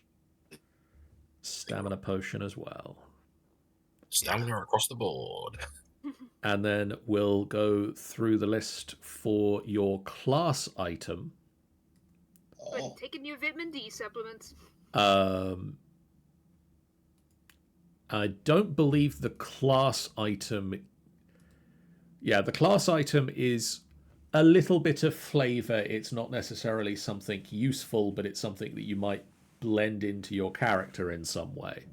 Stamina potion as well. Stamina across the board. And then we'll go through the list for your class item. But taking your vitamin D supplements. I don't believe the class item... Yeah, the class item is a little bit of flavour. It's not necessarily something useful, but it's something that you might blend into your character in some way.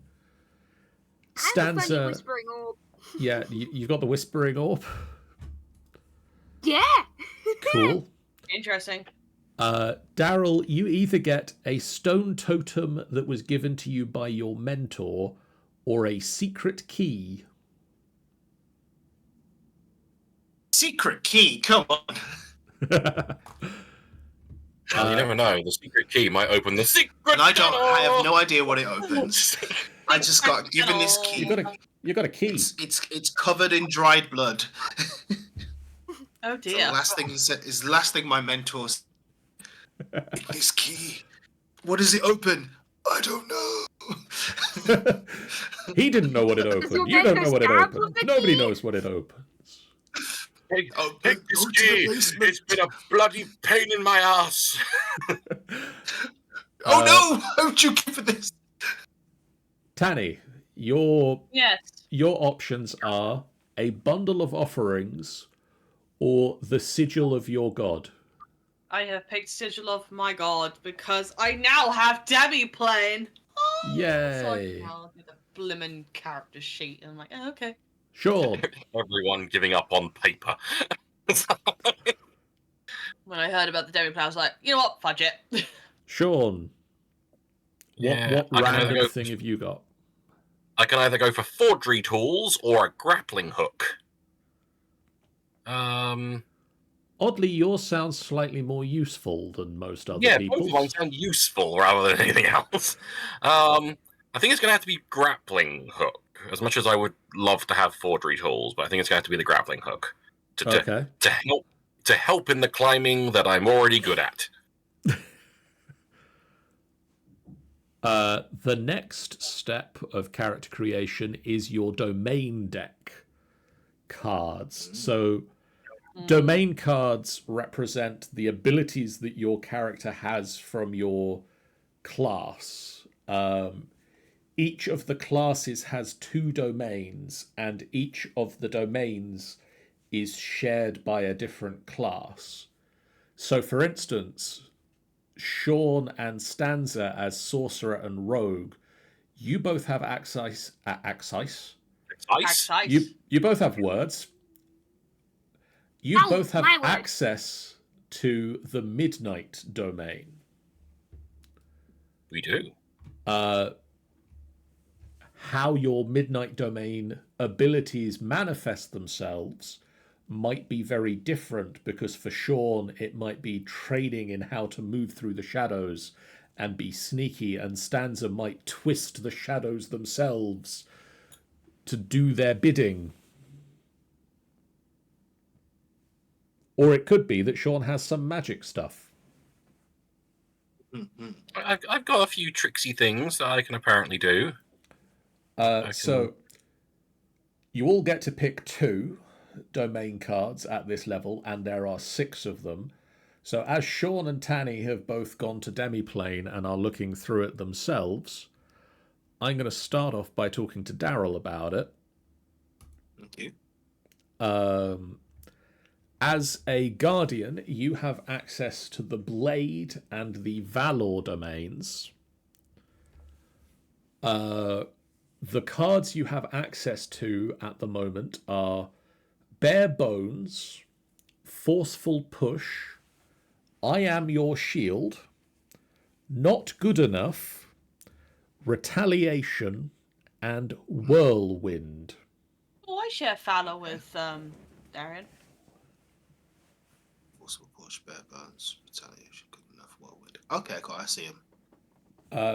Stanza... whispering orb. Yeah, you've got the whispering orb? Yeah! Cool. Interesting. Daryl, you either get a stone totem that was given to you by your mentor or a secret key. Secret key, come on. Well, you never know. The secret key might open the secret. And I have tunnel! no idea what it opens. I just got given this key. You got a key. It's covered in dried blood. Oh So dear. the last thing my mentor said. This key. What does it open? I don't know. He didn't know what it opened. You don't know what it opens. Nobody knows what it opens. Take this key. It's been a bloody pain in my ass. Oh no! How'd you give this? Tanny, your Yes. options are a bundle of offerings or the sigil of your god. I have picked Sigil of my god because I now have Demi playing. Oh, Yay! So I'll do the blimmin' character sheet. And I'm like, oh, okay. Sean. Everyone giving up on paper. When I heard about the Demi play, I was like, you know what? Fudge it. Sean. What random thing have you got? I can either go for forgery tools or a grappling hook. Oddly, yours sounds slightly more useful than most other people's. Both of them sound useful rather than anything else. I think it's going to have to be grappling hook. As much as I would love to have forgery tools, but I think it's going to have to be the grappling hook to help in the climbing that I'm already good at. The next step of character creation is your domain deck cards. So domain cards represent the abilities that your character has from your class. Each of the classes has 2 domains, and each of the domains is shared by a different class. So, for instance, Sean and Stanza as sorcerer and rogue, you both have access. You both have words. You both have access to the midnight domain. We do. How your midnight domain abilities manifest themselves might be very different, because for Sean it might be training in how to move through the shadows and be sneaky, and Stanza might twist the shadows themselves to do their bidding. Or it could be that Sean has some magic stuff. I've got a few tricksy things that I can apparently do. So you all get to pick 2 domain cards at this level, and there are 6 of them. So as Sean and Tanny have both gone to Demiplane and are looking through it themselves, I'm going to start off by talking to Daryl about it. Thank you. As a Guardian, you have access to the Blade and the Valor domains. The cards you have access to at the moment are Bare Bones, Forceful Push, I Am Your Shield, Not Good Enough, Retaliation, and Whirlwind. Oh, I share Fowler with Darian. Forceful Push, Bare Bones, Retaliation, Good Enough, Whirlwind. Okay, cool, I see him.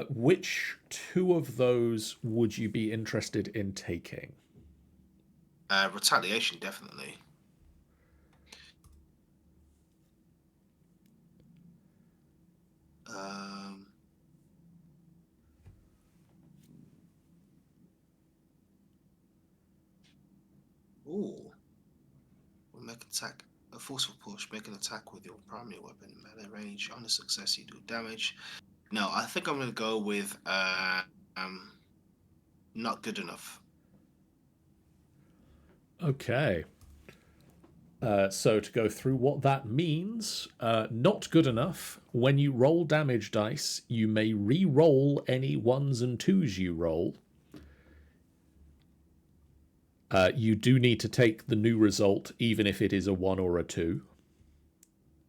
Which 2 of those would you be interested in taking? Retaliation, definitely. Ooh. We'll make attack. A forceful push. Make an attack with your primary weapon in melee range. On a success, you do damage. No, I think I'm going to go with Not Good Enough. Okay. So to go through what that means, not good enough. When you roll damage dice, you may re-roll any 1s and 2s you roll. You do need to take the new result, even if it is a 1 or a 2.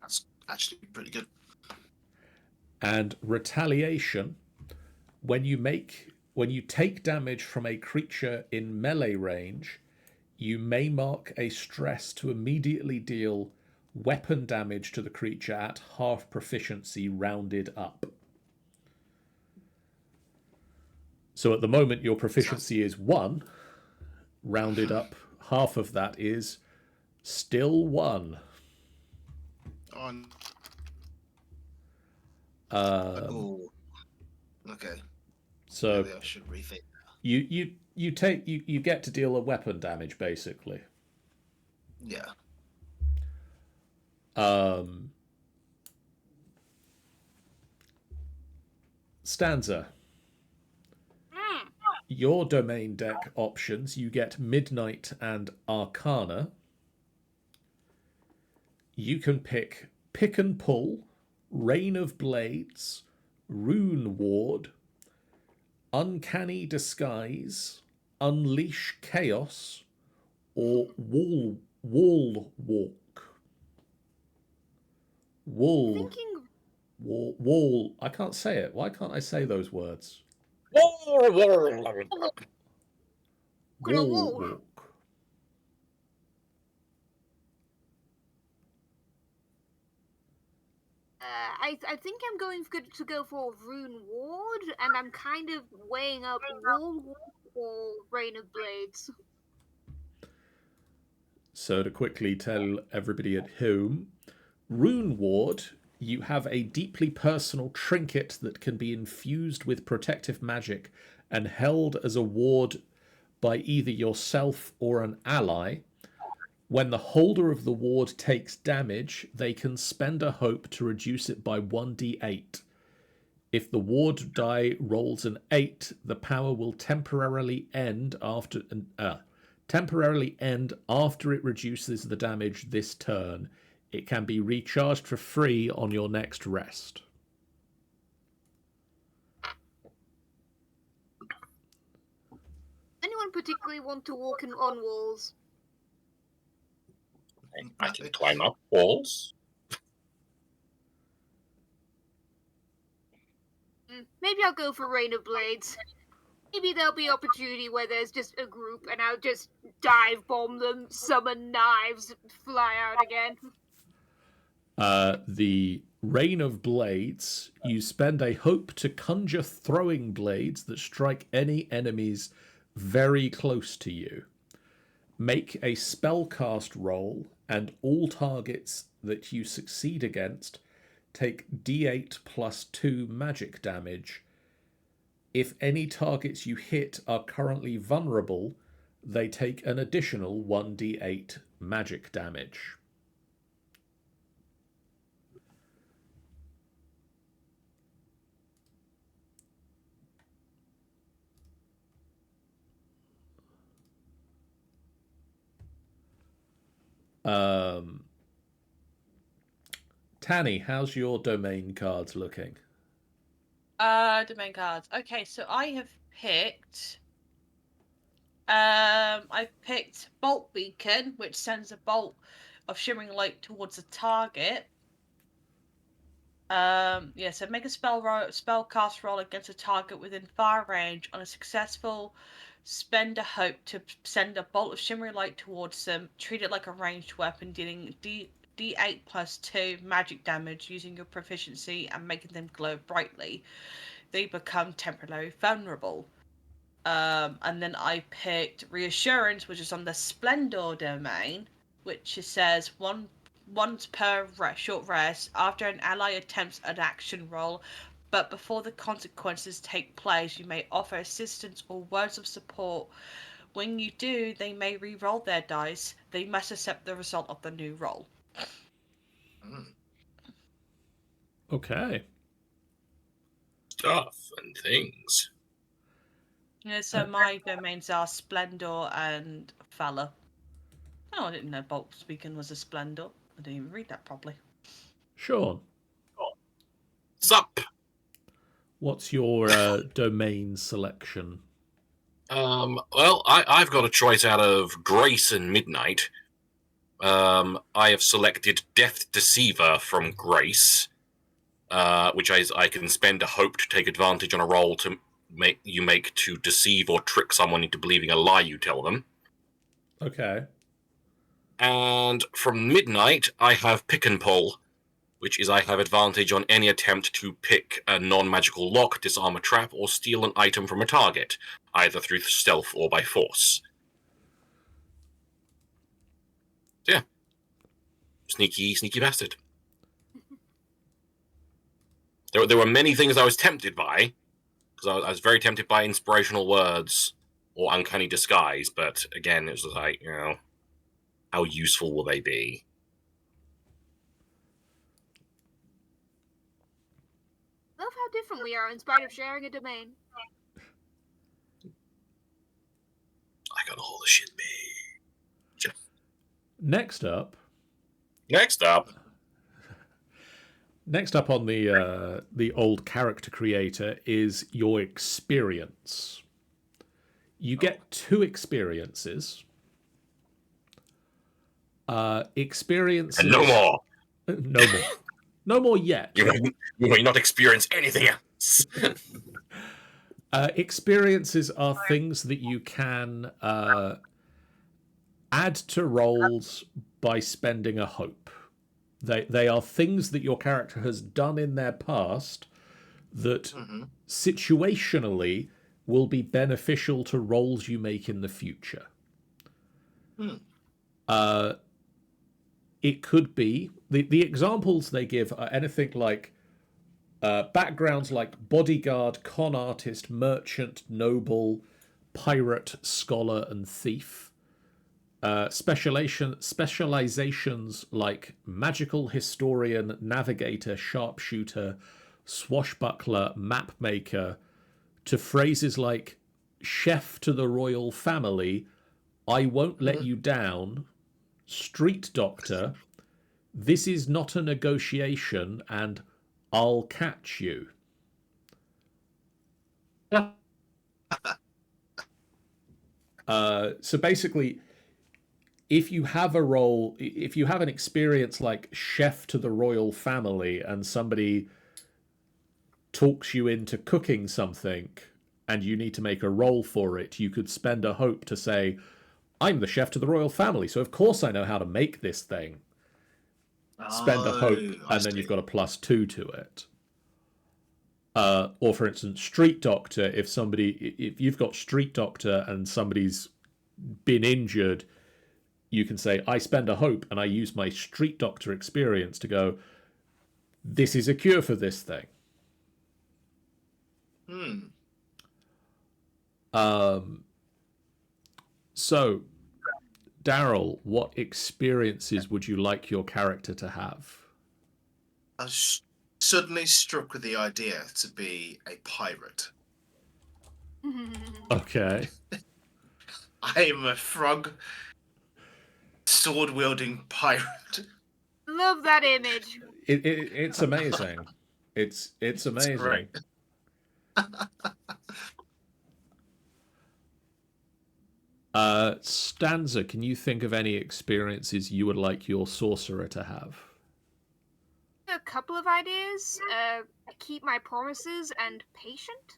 That's actually pretty good. And retaliation, when you take damage from a creature in melee range, you may mark a stress to immediately deal weapon damage to the creature at half proficiency rounded up. So at the moment your proficiency is 1. Rounded up, half of that is still 1. Okay. So maybe I should rethink. You get to deal a weapon damage basically. Yeah. Stanza. Your domain deck options, you get Midnight and Arcana. You can pick and Pull, Rain of Blades, Rune Ward, Uncanny Disguise, Unleash Chaos, or Wall Walk. Wall. I can't say it. Why can't I say those words? Wall walk. I think I'm going to go for Rune Ward, and I'm kind of weighing up Wall Walk or Rain of Blades. So to quickly tell everybody at home, Rune Ward, you have a deeply personal trinket that can be infused with protective magic and held as a ward by either yourself or an ally. When the holder of the ward takes damage, they can spend a hope to reduce it by 1d8. If the ward die rolls an 8, the power will temporarily end after it reduces the damage this turn. It can be recharged for free on your next rest. Anyone particularly want to walk on walls? I can climb up walls. Maybe I'll go for Rain of Blades. Maybe there'll be opportunity where there's just a group and I'll just dive bomb them, summon knives, fly out again. The Rain of Blades, you spend a hope to conjure throwing blades that strike any enemies very close to you. Make a spellcast roll, and all targets that you succeed against take d8 plus 2 magic damage. If any targets you hit are currently vulnerable, they take an additional 1d8 magic damage. Tanny, how's your domain cards looking? Domain cards. Okay, so I have picked. I've picked Bolt Beacon, which sends a bolt of shimmering light towards a target. Yeah, so make a spell cast roll against a target within fire range. On a successful, spend a hope to send a bolt of shimmering light towards them. Treat it like a ranged weapon, dealing d8 plus 2 magic damage using your proficiency and making them glow brightly. They become temporarily vulnerable. And then I picked Reassurance, which is on the Splendor domain, which says once per short rest after an ally attempts an action roll, but before the consequences take place, you may offer assistance or words of support. When you do, they may re-roll their dice. They must accept the result of the new roll. Okay. Stuff and things. Yeah, so my domains are Splendor and Valor. Oh, I didn't know Bolt Beacon was a Splendor. I didn't even read that properly. Sean. Sup? What's your domain selection? Well, I've got a choice out of Grace and Midnight. I have selected Death Deceiver from Grace, which I can spend a hope to take advantage on a roll to make to deceive or trick someone into believing a lie you tell them. Okay. And from midnight, I have pick and pull, which is I have advantage on any attempt to pick a non-magical lock, disarm a trap, or steal an item from a target, either through stealth or by force. So yeah. Sneaky bastard. There were many things I was tempted by, because I was very tempted by inspirational words or uncanny disguise, but again, it was like, how useful will they be? Love how different we are in spite of sharing a domain. I got all the shit made. Next up on the old character creator is your experience. You get 2 experiences. Experiences. And no more. No more. No more yet. You may not experience anything else. Experiences are things that you can add to rolls by spending a hope. They are things that your character has done in their past that situationally will be beneficial to rolls you make in the future. It could be the examples they give are anything like backgrounds like bodyguard, con artist, merchant, noble, pirate, scholar, and thief. Specializations like magical historian, navigator, sharpshooter, swashbuckler, map maker, to phrases like chef to the royal family, I won't let you down, street doctor, this is not a negotiation, and I'll catch you. So basically, if you have a role, if you have an experience like chef to the royal family and somebody talks you into cooking something and you need to make a roll for it, you could spend a hope to say, I'm the chef to the royal family, so of course I know how to make this thing. Spend a hope, and then you've got a +2 to it. Or for instance, street doctor, if you've got street doctor and somebody's been injured, you can say, I spend a hope, and I use my street doctor experience to go, this is a cure for this thing. So, Daryl, what experiences would you like your character to have? I was suddenly struck with the idea to be a pirate. Okay. I am a frog sword-wielding pirate. Love that image. It's amazing. It's amazing. Stanza, can you think of any experiences you would like your sorcerer to have? A couple of ideas. Keep my promises and patient.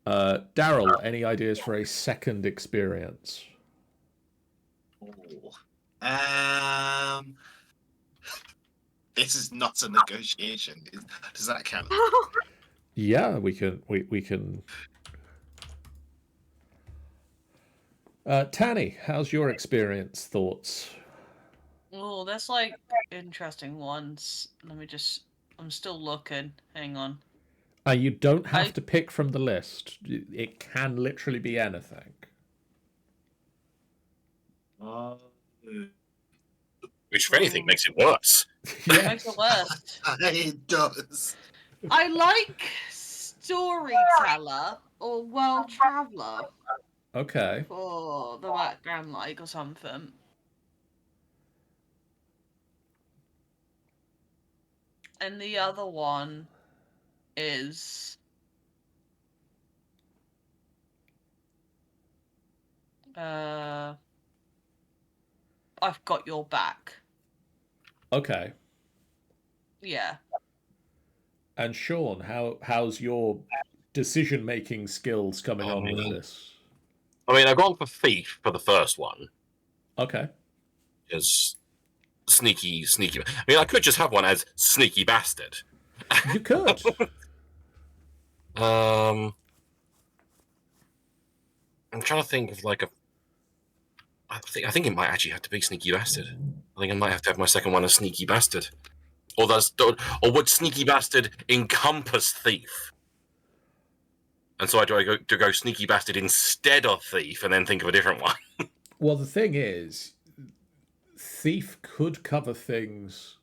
Daryl, any ideas for a second experience? This is not a negotiation. Does that count? Yeah, we can. Tanny, how's your experience? Thoughts? Oh, that's like interesting ones. I'm still looking. Hang on. You don't have to pick from the list. It can literally be anything. Which, if anything, makes it worse. Yes. Makes it worse. It does. I like storyteller or world traveler. Okay. For the background, like, or something. And the other one is I've got your back. Okay. Yeah. And Sean, how's your decision-making skills coming on with this? I mean, I've gone for thief for the first one. Okay. Because sneaky. I mean, I could just have one as sneaky bastard. You could. I'm trying to think of like a. I think it might actually have to be sneaky bastard. I think I might have to have my second one as sneaky bastard. Or would sneaky bastard encompass thief? And so do I go sneaky bastard instead of thief, and then think of a different one? Well, the thing is, thief could cover things.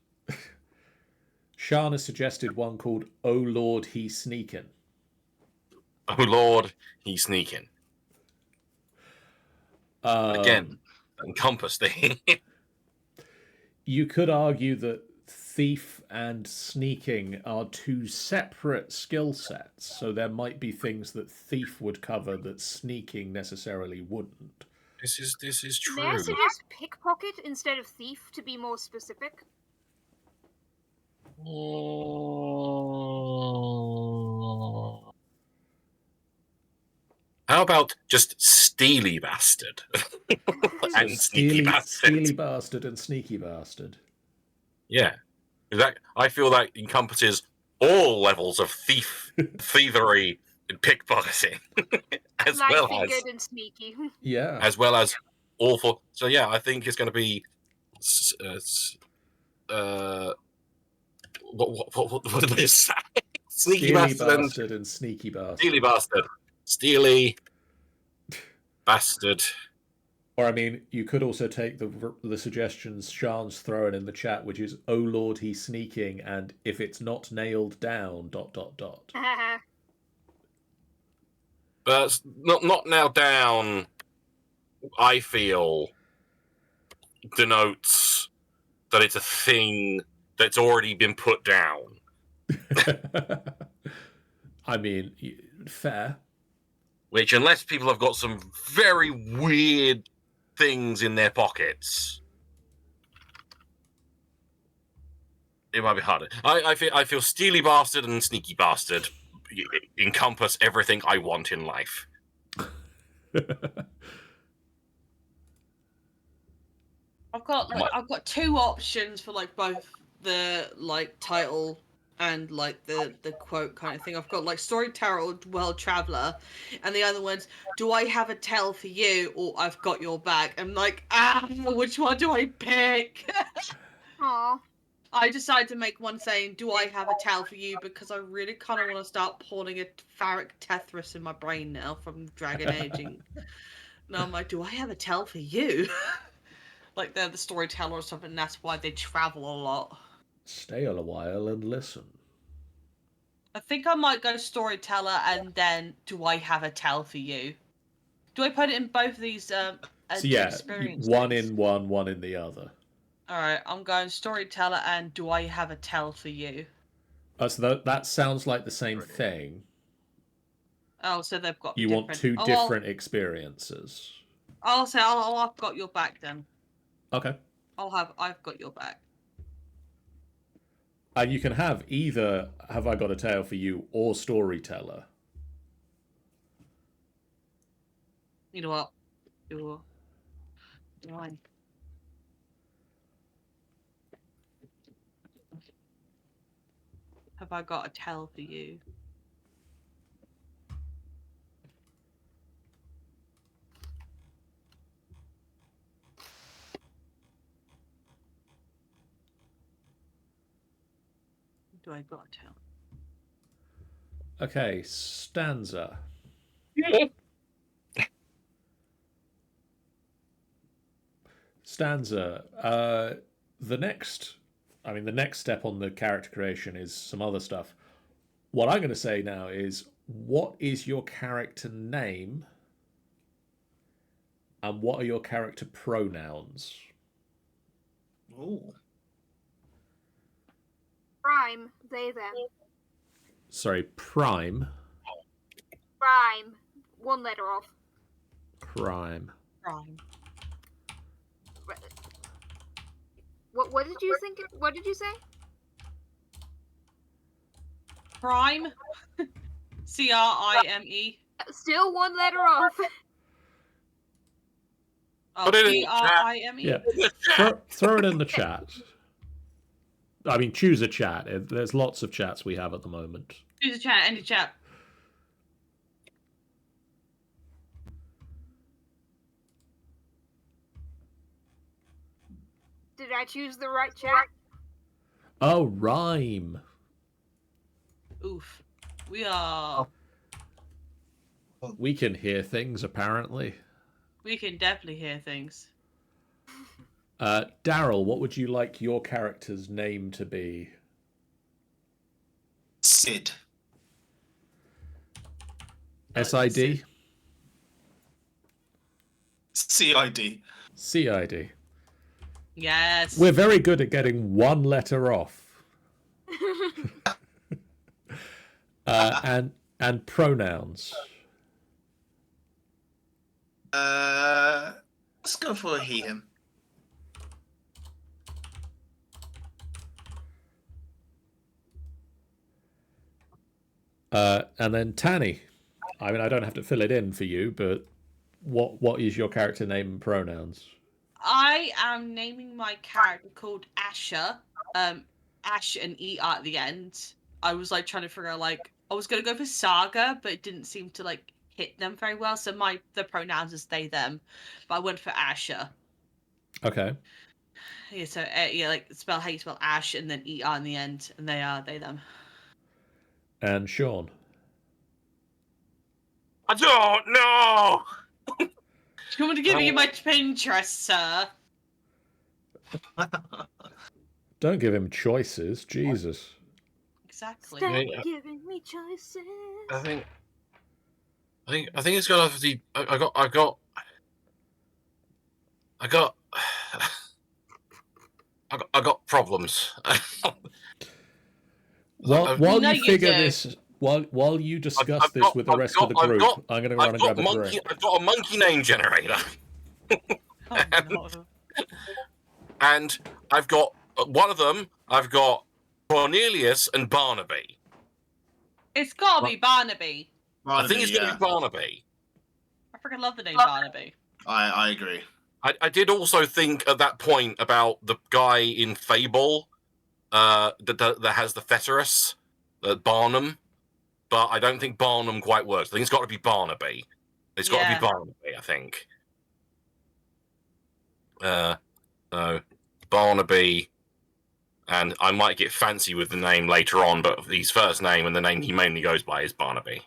Shana suggested one called "Oh Lord, He's Sneaking." Oh Lord, he's sneaking. Again, encompass thing. You could argue that thief and sneaking are two separate skill sets, so there might be things that thief would cover that sneaking necessarily wouldn't. This is true. May I suggest pickpocket instead of thief to be more specific? How about just steely bastard and sneaky bastard? Steely bastard and sneaky bastard. Yeah, I feel that encompasses all levels of thievery, and pickpocketing, as well as and sneaky. Yeah, as well as awful. So yeah, I think it's going to be. What did they say? Sneaky bastard and sneaky bastard. Steely bastard. Steely bastard. Or I mean, you could also take the suggestions Sean's throwing in the chat, which is "Oh Lord, he's sneaking," and "If it's not nailed down." ... But not nailed down. I feel denotes that it's a thing that's already been put down. I mean, fair. Which, unless people have got some very weird things in their pockets, it might be harder. I feel steely bastard and sneaky bastard encompass everything I want in life. I've got two options for like both the like title and like the quote kind of thing. I've got like storyteller or world traveler, and the other one's "Do I have a tale for you?" or "I've got your back." I'm like, which one do I pick? Aww. I decided to make one saying "Do I have a tale for you?" because I really kind of want to start pawning a Pharic Tethras in my brain now from Dragon Aging. Now I'm like, do I have a tale for you? Like they're the storyteller or something, and that's why they travel a lot. Stay a while and listen. I think I might go storyteller and then "Do I have a tale for you?" Do I put it in both of these So yeah, one things? in one in the other. Alright, I'm going storyteller and "Do I have a tale for you?" So that sounds like the same thing. Oh, so they've got you different... want two different experiences. I'll say I've got your back then. Okay. I've got your back. And you can have either "Have I Got a Tale for You" or storyteller. You know what? Fine. Have I got a tale for you? Do I got a tale? Okay, stanza. Stanza. The next step on the character creation is some other stuff. What I'm going to say now is, what is your character name? And what are your character pronouns? Ooh. Prime, they, them. Sorry, prime. Prime. One letter off. Prime. Prime. What did you think? What did you say? Crime. Crime. Still one letter off. Oh, Put it in the chat. Crime. Yeah. Throw it in the chat. I mean, choose a chat. There's lots of chats we have at the moment. Choose a chat. Any chat. Did I choose the right chat? Oh, rhyme. Oof. We are. We can hear things, apparently. We can definitely hear things. Daryl, what would you like your character's name to be? Sid. SID? CID. CID. Yes. We're very good at getting one letter off. And pronouns. Let's go for he, him. And then Tanny. I mean, I don't have to fill it in for you, but what is your character name and pronouns? I am naming my character called Asher. Ash and E-R at the end. I was like trying to figure out I was gonna go for Saga, but it didn't seem to hit them very well. So the pronouns is they them, but I went for Asher. Okay. Yeah. So spell how you spell Ash and then E-R in the end, and they are they them. And Sean. I don't know. Do you want me to give you my Pinterest, sir? Don't give him choices, Jesus. Exactly. Stop giving me choices. I think it's got to be. I got problems. While you figure this, while you discuss this with the rest of the group, I'm going to run and grab a drink. I've got a monkey name generator. Oh, no. And I've got one of them. I've got Cornelius and Barnaby. It's gotta be Barnaby. I think it's going to be Barnaby. I freaking love the name Barnaby. I agree. I did also think at that point about the guy in Fable that has the Fetorus, Barnum, but I don't think Barnum quite works. I think it's got to be Barnaby. It's got to be Barnaby, I think. No, Barnaby, and I might get fancy with the name later on, but his first name and the name he mainly goes by is Barnaby,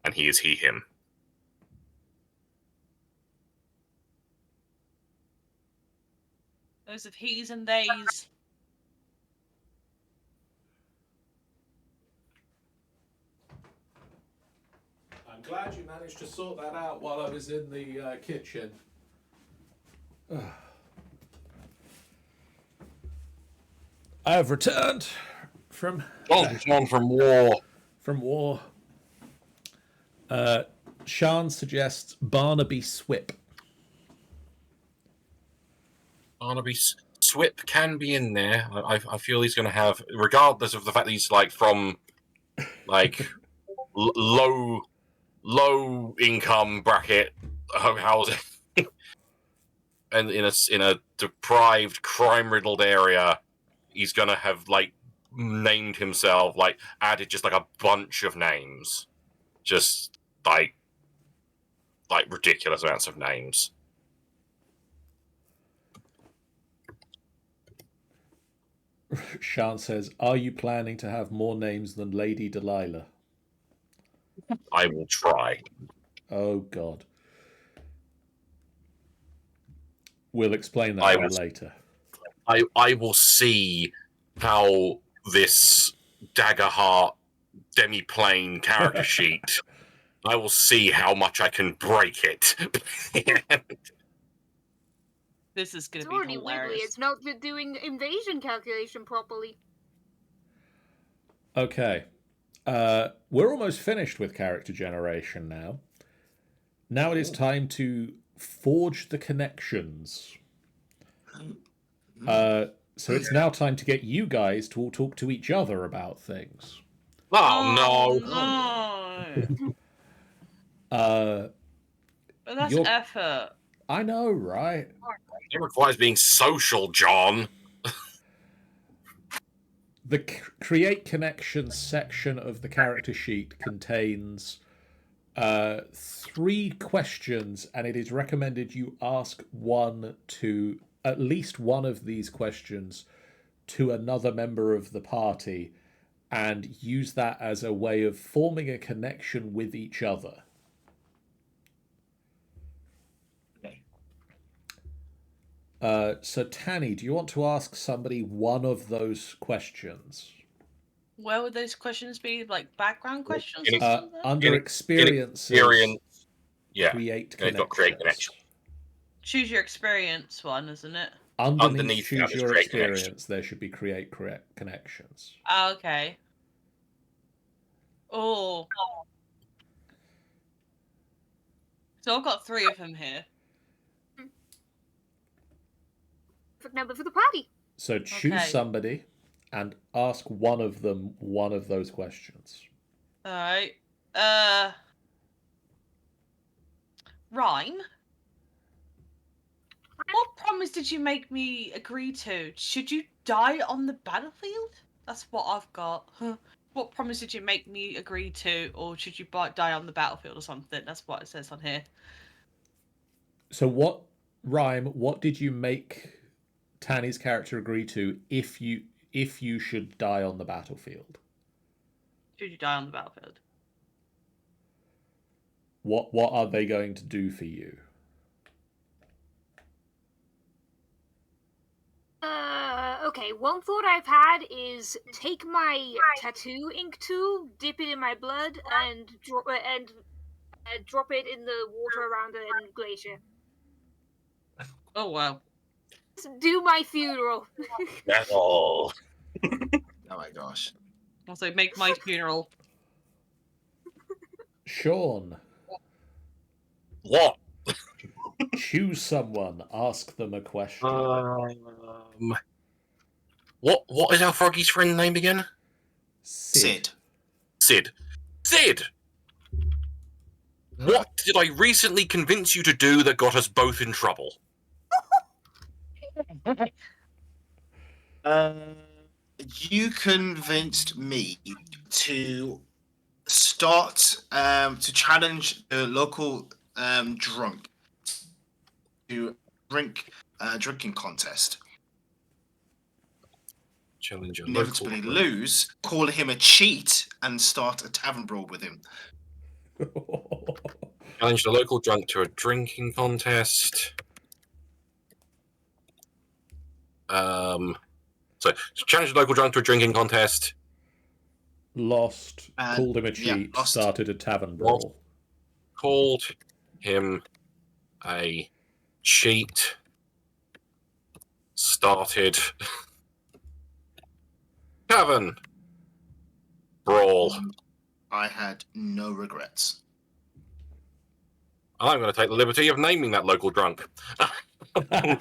and he is he, him. Those of he's and they's. I'm glad you managed to sort that out while I was in the kitchen. I have returned from war. From war. Sean suggests Barnaby Swip. Barnaby Swip can be in there. I feel he's going to have, regardless of the fact that he's from low income bracket housing, and in a deprived, crime riddled area, he's going to have named himself, added just a bunch of names, just ridiculous amounts of names. Sean says, "Are you planning to have more names than Lady Delilah?" I will try. Oh God. We'll explain that later. I will see how this Daggerheart demi-plane character sheet, I will see how much I can break it. This is going to It's be already hilarious. wiggly. It's not doing invasion calculation properly. Okay. We're almost finished with character generation now. Now it is time to forge the connections. So it's now time to get you guys to all talk to each other about things. Oh, no. Uh, But that's You're- effort. I know, right? It requires being social, John. The create connections section of the character sheet contains 3 questions, and it is recommended you ask at least one of these questions to another member of the party and use that as a way of forming a connection with each other. So Tanny, do you want to ask somebody one of those questions? Where would those questions be? Like background questions or In- something? Under experiences, Experience. Yeah. create And it's got connections. create connection. Choose your experience one, isn't it? Underneath choose that is your create experience, connection. there should be create connections. Oh, okay. Oh. So I've got 3 of them here. Perfect number for the party. So choose Okay. somebody and ask one of them one of those questions. Alright. Rhyme? What promise did you make me agree to? Should you die on the battlefield? That's what I've got. What promise did you make me agree to, or should you die on the battlefield or something? That's what it says on here. So what did you make Tanny's character agree to if you should die on the battlefield? Should you die on the battlefield? What are they going to do for you? Okay, one thought I've had is take my tattoo ink tool, dip it in my blood, and drop it in the water around the glacier. Oh wow. Do my funeral. Oh. Oh my gosh. Also, make my funeral. Sean, What? choose someone, ask them a question. What is our froggy's friend name again? Sid. Sid. What did I recently convince you to do that got us both in trouble? You convinced me to start to challenge the local drunk to drinking contest. Challenge a Inevitably local lose, call him a cheat, and start a tavern brawl with him. Challenge the local drunk to a drinking contest. So challenge the local drunk to a drinking contest. Lost, called him a yeah, cheat, lost. started a tavern brawl. Called him a cheat. Started tavern brawl. I had no regrets. I'm going to take the liberty of naming that local drunk. Okay.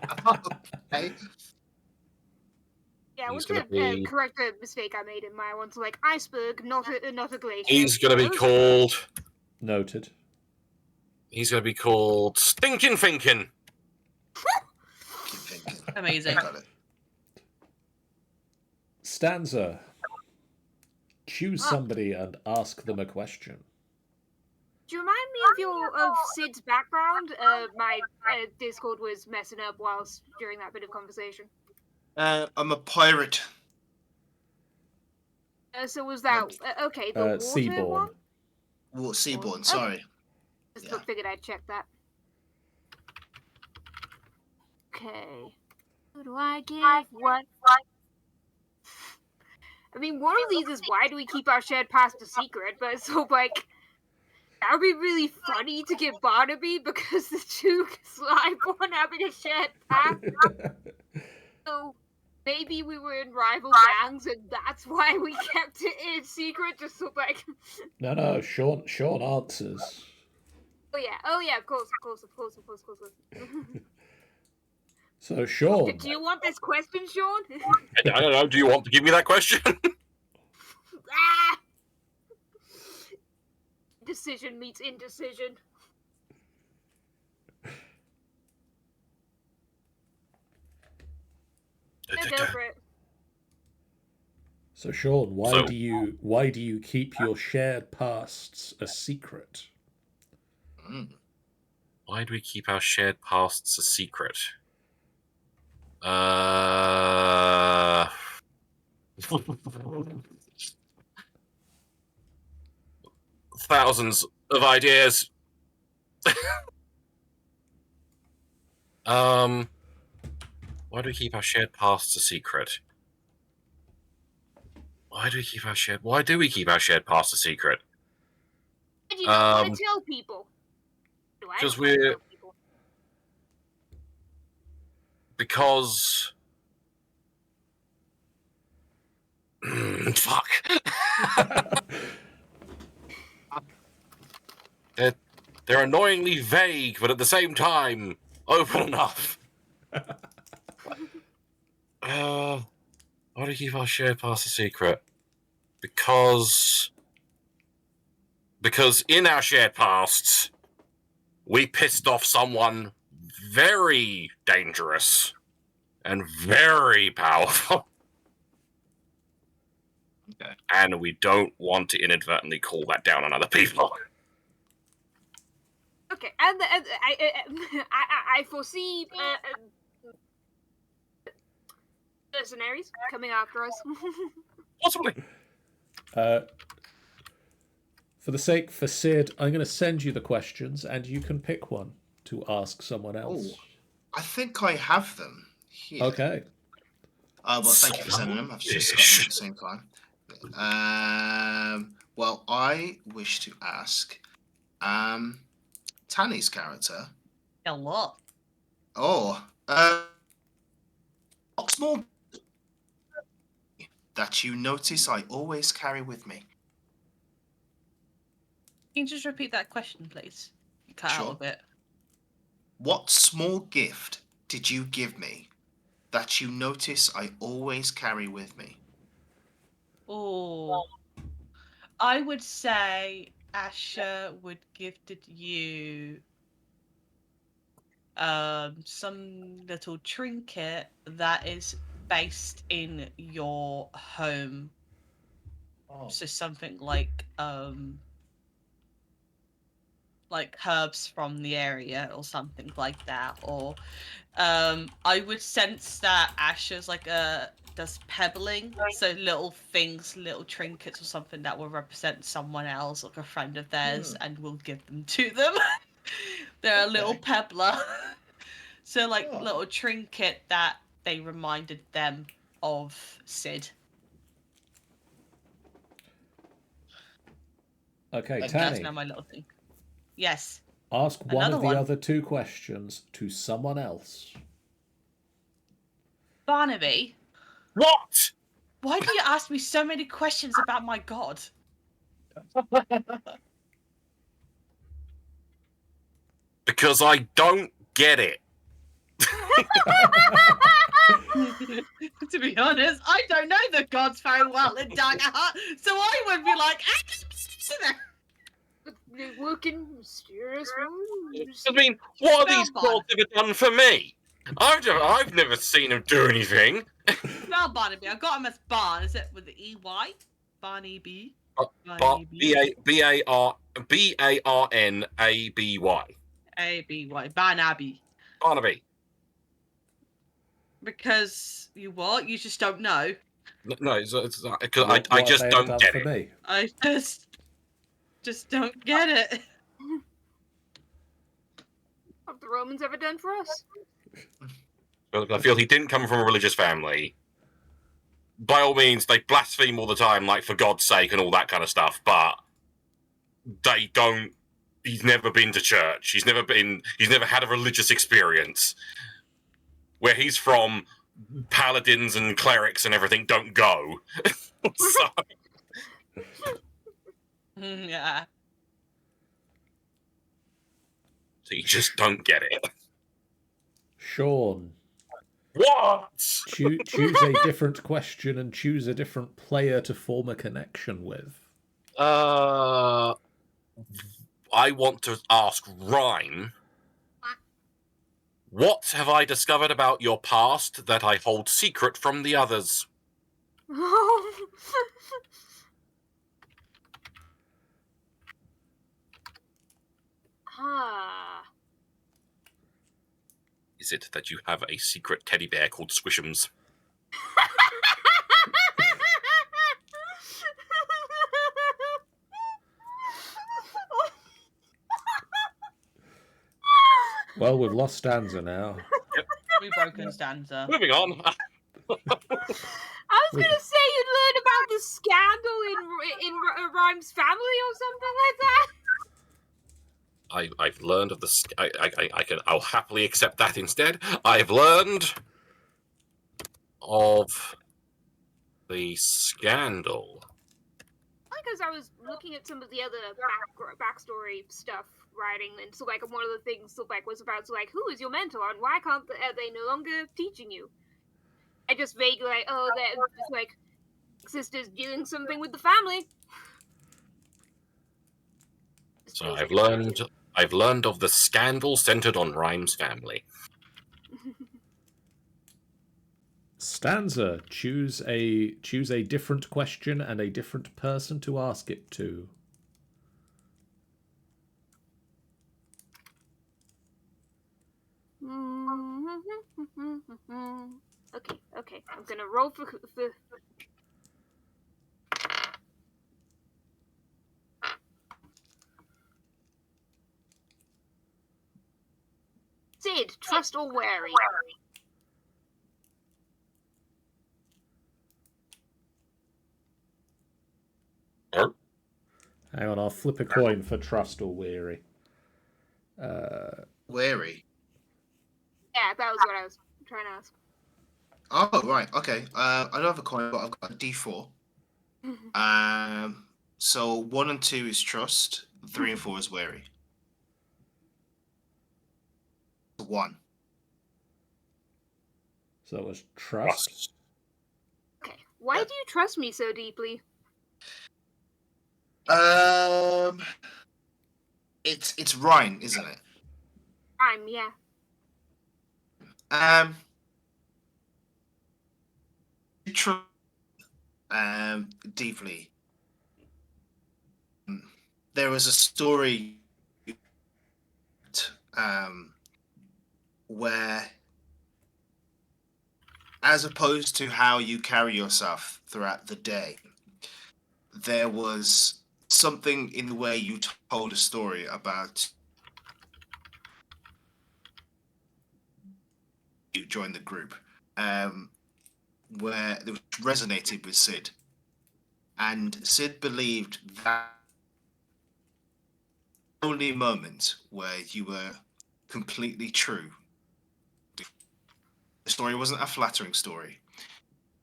Yeah, He's what's gonna the be- correct mistake I made in my one? So like iceberg, not a glacier. He's going to be called. Noted. He's going to be called Stinkin' Finkin'. Amazing. Got it. Stanza, choose somebody and ask them a question. Do you remind me of Sid's background? My Discord was messing up whilst during that bit of conversation. I'm a pirate. So was that okay? The water Seaborn. one. Well, Seaborn, sorry. Just Yeah. figured I'd check that. Okay. Who do I give what? I mean, one of these is why do we keep our shared past a secret? But so like, that would be really funny to give Barnaby because the two Slyborn having a shared past. So maybe we were in rival gangs and that's why we kept it in secret, just so like. No, Sean answers. Oh yeah, of course. So Sean, Do you want this question, Sean? I don't know. Do you want to give me that question? Ah! decision meets indecision. Go for it. So Sean, why do you keep your shared pasts a secret? Why do we keep our shared pasts a secret? Thousands of ideas. Why do we keep our shared pasts a secret? Why do we keep our shared pasts a secret? Why do you not want to tell people? Because fuck. They're annoyingly vague, but at the same time open enough. Why do we keep our shared past a secret? Because in our shared pasts, we pissed off someone very dangerous and very powerful. Okay. And we don't want to inadvertently call that down on other people. Okay, and I foresee mercenaries coming after us. Possibly. For Sid, I'm going to send you the questions, and you can pick one to ask someone else. Oh, I think I have them here. Okay. Well, thank you for sending them. I've just got them at the same time. Well, I wish to ask Tanny's character. A lot. Oh, what's more that you notice I always carry with me? Can you just repeat that question, please? You cut out a bit. What small gift did you give me that you notice I always carry with me? Oh, I would say Asher would gifted you some little trinket that is based in your home. Oh. So something like herbs from the area or something like that. Or I would sense that Asher's does pebbling, so little things, little trinkets or something that will represent someone else, like a friend of theirs, and we'll give them to them. They're a little pebbler. So little trinket that they reminded them of Sid. Okay, That's Tanny. now my little thing. Yes. Ask one of the other two questions to someone else. Barnaby. What? Why do you ask me so many questions about my god? Because I don't get it. To be honest, I don't know the gods very well in Daggerheart, so I would be like, They work in mysterious ways. I mean, what have these gods ever done for me? I've never seen them do anything. Spell Barnaby. I got him as Barn. Is it with the E-Y? Barney B? B-A-R-N-A-B-Y. A-B-Y. Barnaby. Barnaby. Because you what? You just don't know? No, it's because I just don't get it. Me? I just don't get it. What have the Romans ever done for us? I feel he didn't come from a religious family. By all means, they blaspheme all the time, like for God's sake and all that kind of stuff, but they don't. He's never been to church. He's never had a religious experience. Where he's from, paladins and clerics and everything don't go. So. Yeah. So you just don't get it. Sean. What? Choose a different question and choose a different player to form a connection with. I want to ask Rhyme, what have I discovered about your past that I hold secret from the others? Is it that you have a secret teddy bear called Squishums? Well, we've lost Stanza now. We've broken Stanza. Moving on. I was gonna say you'd learn about the scandal in Rhyme's family or something like that. I've learned of the. I'll happily accept that instead. I've learned of the scandal. Because I was looking at some of the other backstory stuff writing, and so like one of the things so like was about so like who is your mentor and why can't they no longer teaching you? I just vaguely like they're just like sisters doing something with the family. So I've learned of the scandal centered on Rhyme's family. Stanza, choose a different question and a different person to ask it to. Okay. I'm gonna roll for Sid, trust or wary? Hang on, I'll flip a coin for trust or weary. Wary. Yeah, that was what I was trying to ask. Oh, right. Okay. I don't have a coin, but I've got a D4. So 1 and 2 is trust. 3 and 4 is wary. 1. So that was trust. Okay. Why do you trust me so deeply? It's Ryan, isn't it? Yeah. You trust deeply. There was a story where, as opposed to how you carry yourself throughout the day, there was something in the way you told a story about you joined the group, where it resonated with Sid, and Sid believed that only moment where you were completely true. The story wasn't a flattering story,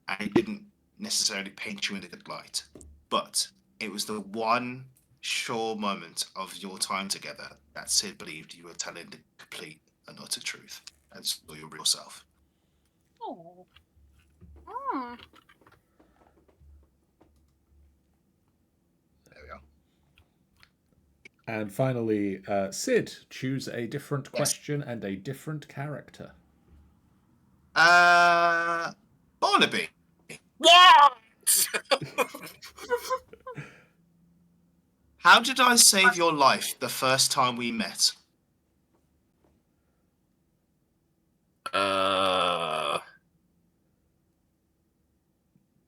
and it didn't necessarily paint you in a good light, but it was the one sure moment of your time together that Sid believed you were telling the complete and utter truth and saw your real self. Oh. There we go. And finally, Sid, choose a different question and a different character. Barnaby. What? How did I save your life the first time we met?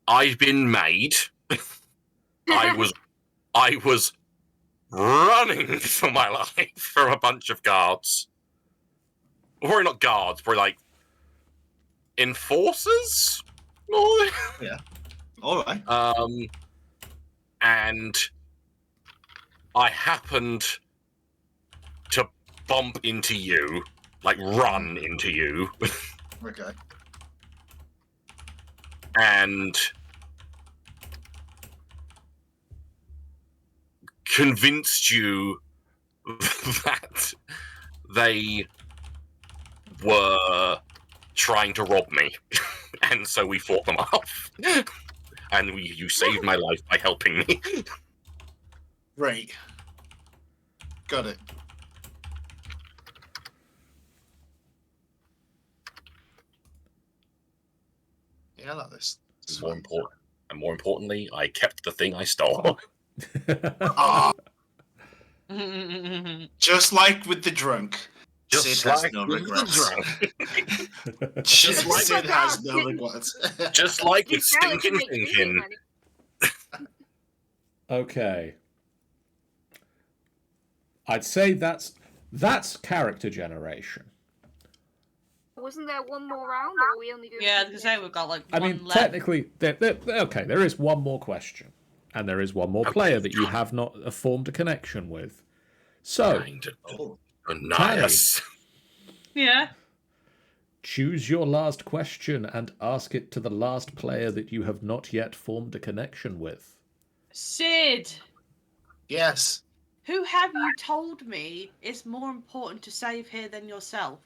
I've been made. I was running for my life from a bunch of guards. We're not guards, we're like enforcers? Yeah. All right. And I happened to bump into you, like run into you. Okay. And convinced you that they were trying to rob me. And so we fought them off. And you saved my life by helping me. Right. Got it. Yeah, I like this. More importantly, I kept the thing I stole. Ah, just like with the drunk, Just Sid like has no with the regrets. drunk. Just like It's like Sid has that. no regrets. Just like with Just sell it to stinking make drinking thinking. money. Okay. I'd say that's character generation. Wasn't there one more round, or are we only doing? Yeah, I was gonna say we've got like I one mean, left. technically, okay, there is one more question. And there is one more player that you have not formed a connection with. So, Nice. Yeah. choose your last question and ask it to the last player that you have not yet formed a connection with. Sid, Yes. who have you told me it's more important to save here than yourself?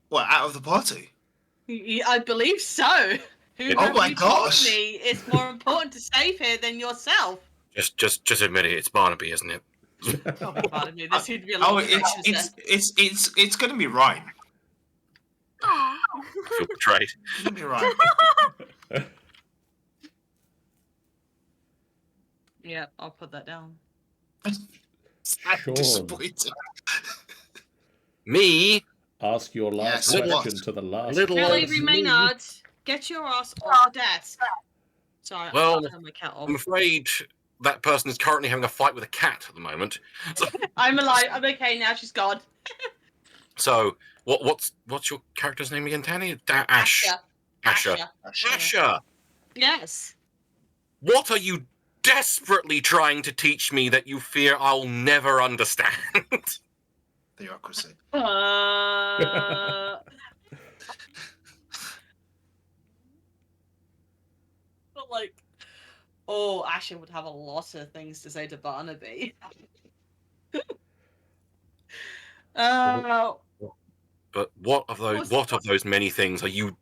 What, out of the party? I believe so. Who Oh have my you gosh. told me it's more important to save here than yourself? Just admit it. It's Barnaby, isn't it? Oh, pardon me. There seemed to be a lot Oh, of questions it's gonna be Ryan. Aw. I feel betrayed. It's gonna be Ryan. Yeah, I'll put that down. I'm Sean. disappointed. Me? Ask your last Yes, question what? to the last Billy person. Maynard, get your ass off the desk. Sorry, Well, I'll turn my cat off. I'm afraid that person is currently having a fight with a cat at the moment. I'm alive. I'm okay now. She's gone. So, what's your character's name again, Tanny? Asher. Asher. Yes. What are you desperately trying to teach me that you fear I'll never understand? Theocracy. But like, Asher would have a lot of things to say to Barnaby. But what of those many things are you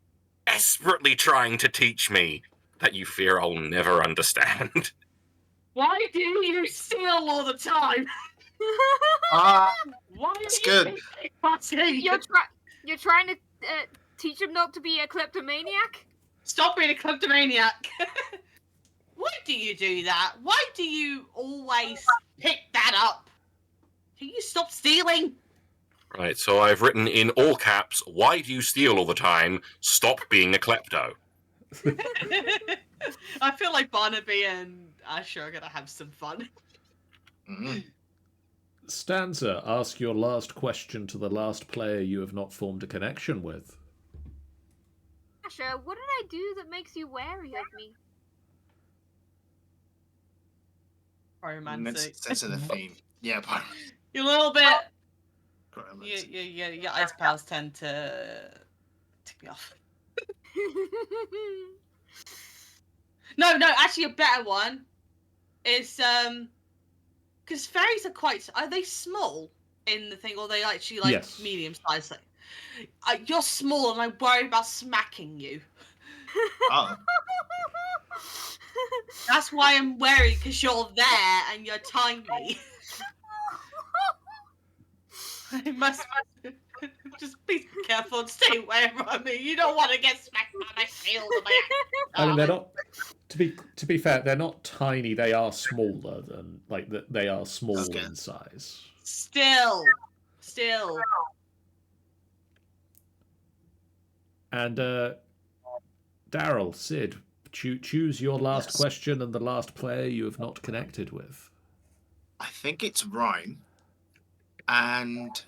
desperately trying to teach me that you fear I'll never understand? Why do you steal all the time? Ah, Why it's are you good. fussy? You're trying to teach him not to be a kleptomaniac? Stop being a kleptomaniac. Why do you do that? Why do you always pick that up? Can you stop stealing? Right, so I've written in all caps, why do you steal all the time? Stop being a klepto. I feel like Barnaby and Asher are gonna have some fun. Mm-hmm. Stanza, ask your last question to the last player you have not formed a connection with. Asher, what did I do that makes you wary of me? Romantic. Sense of the theme. Yeah, but You're a little bit. romance. Your ice pals tend to tick me off. No, actually, a better one is because fairies are they small in the thing, or are they actually like Yes. medium sized? Like, you're small, and I worry about smacking you. Oh. That's why I'm wary, because you're there and you're tiny. I must just be careful and stay away from me. You don't want to get smacked by my shield or my I mean, they're not. To be fair, they're not tiny. They are smaller than they are small in size. Still. And Daryl, Sid, choose your last question and the last player you have not connected with. I think it's Rhyme. And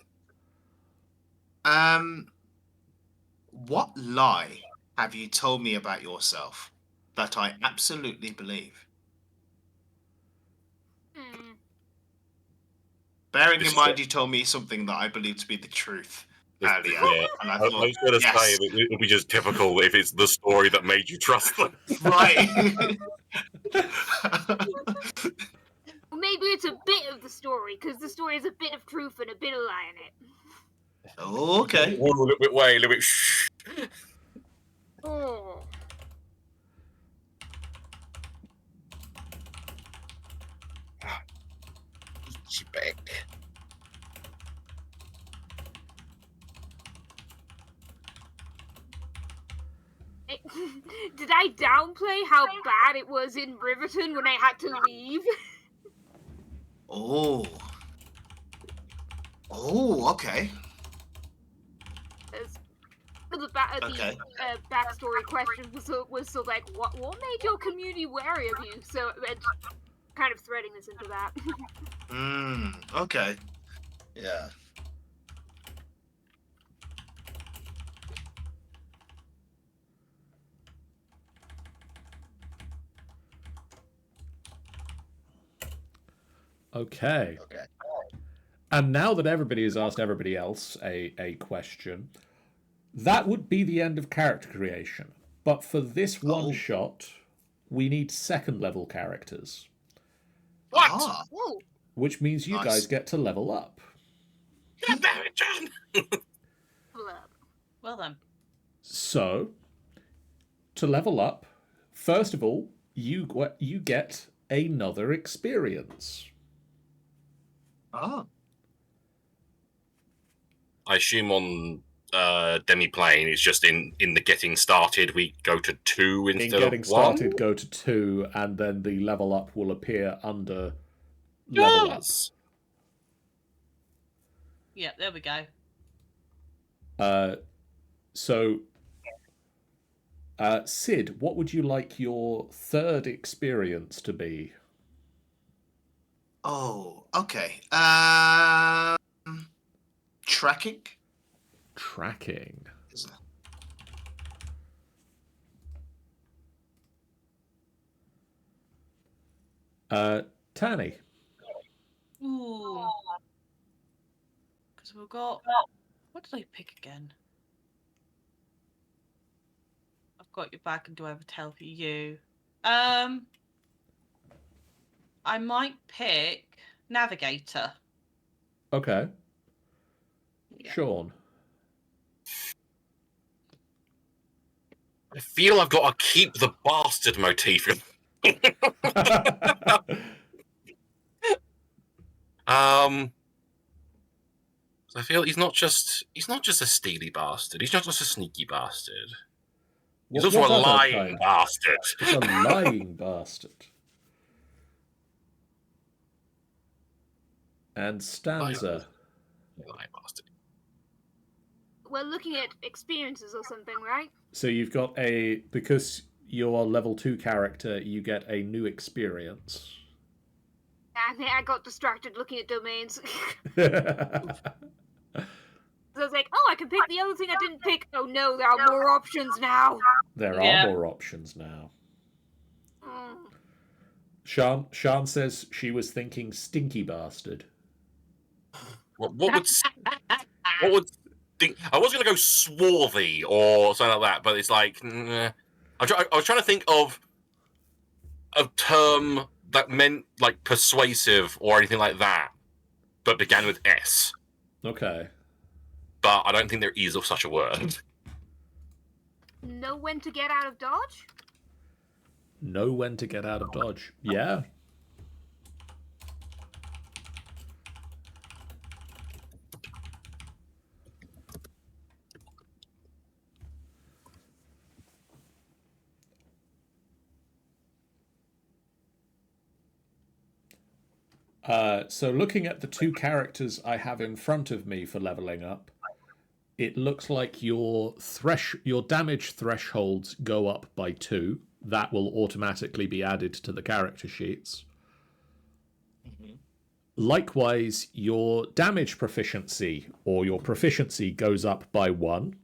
what lie have you told me about yourself that I absolutely believe? Bearing in mind you told me something that I believe to be the truth earlier. Yeah, And I I was going to say that it would be just typical if it's the story that made you trust them. Right. Maybe it's a bit of the story, because the story is a bit of truth and a bit of lie in it. Oh, okay. A little bit way, a little bit shh. Oh. Spec. Did I downplay how bad it was in Riverton when I had to leave? Oh. Oh, okay. The Okay. backstory question was so like, what made your community wary of you? So kind of threading this into that. Okay. Yeah. Okay. Okay. And now that everybody has asked everybody else a question, that would be the end of character creation. But for this one shot, we need second level characters. What? Ah. Which means you guys get to level up. God damn it, John! Well then. So, to level up, first of all, you get another experience. Oh. I assume on Demiplane, it's just in the getting started, we go to 2 instead In getting of 1? started, go to 2, and then the level up will appear under level up. Yeah, there we go. So, Sid, what would you like your third experience to be? Oh, okay. Tracking? Tracking. Tanny. Ooh. Because we've got... What did I pick again? I've got your back and do I have a tail for you? I might pick Navigator. Okay. Yeah. Sean. I feel I've got to keep the bastard motif. I feel he's not just a steely bastard. He's not just a sneaky bastard. He's also a lying bastard. It's a lying bastard. And Stanza. Lying bastard. We're looking at experiences or something, right? So you've got because you're a level 2 character, you get a new experience. I got distracted looking at domains. So I was like, oh, I can pick the other thing I didn't pick. Oh no, there are more options now. There are more options now. Sean says she was thinking stinky bastard. What would think? I was going to go swarthy or something like that, but it's like I was trying to think of a term that meant like persuasive or anything like that, but began with S. Okay. But I don't think there is such a word. Know when to get out of Dodge? Know when to get out of Dodge. Yeah. So looking at the 2 characters I have in front of me for leveling up, it looks like your damage thresholds go up by 2. That will automatically be added to the character sheets. Mm-hmm. Likewise, your damage proficiency or your proficiency goes up by 1.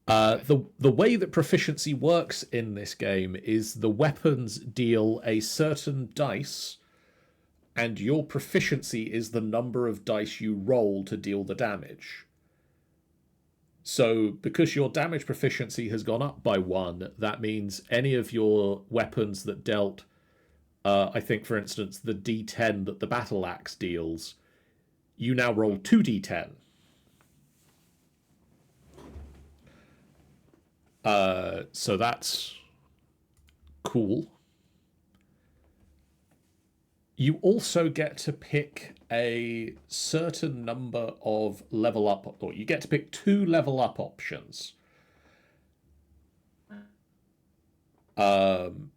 The way that proficiency works in this game is the weapons deal a certain dice, and your proficiency is the number of dice you roll to deal the damage. So because your damage proficiency has gone up by 1, that means any of your weapons that dealt, I think, for instance, the D10 that the battle axe deals, you now roll 2d10. So that's cool. You also get to pick a certain number of level up, or you get to pick 2 level up options. And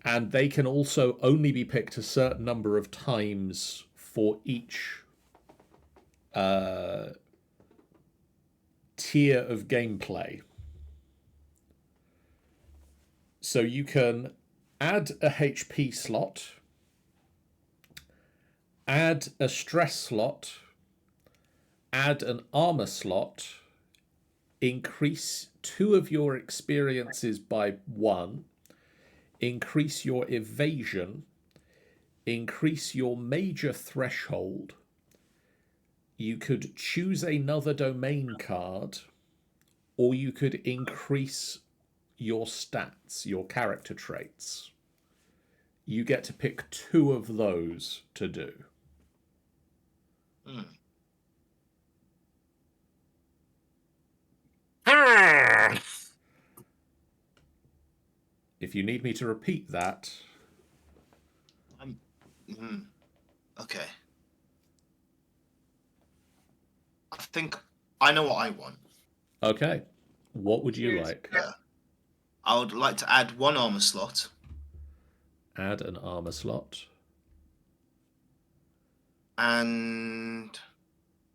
they can also only be picked a certain number of times for each tier of gameplay. So you can add a HP slot, add a stress slot, add an armor slot, increase 2 of your experiences by 1, increase your evasion, increase your major threshold. You could choose another domain card, or you could increase your stats, your character traits. You get to pick 2 of those to do. If you need me to repeat that... Okay. I think I know what I want. Okay. What would you like? I would like to add 1 armor slot. Add an armor slot. And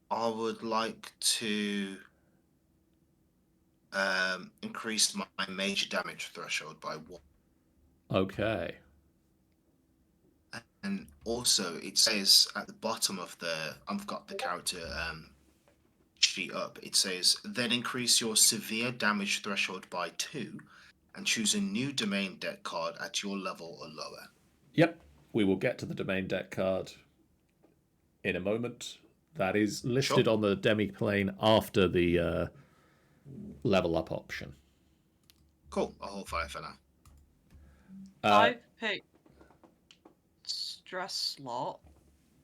I would like to increase my major damage threshold by 1. Okay. And also, it says at the bottom of I've got the character sheet up. It says, then increase your severe damage threshold by 2 and choose a new domain deck card at your level or lower. Yep. We will get to the domain deck card in a moment. That is listed on the demi-plane after the level up option. Cool. I'll hold fire for now. I picked stress slot.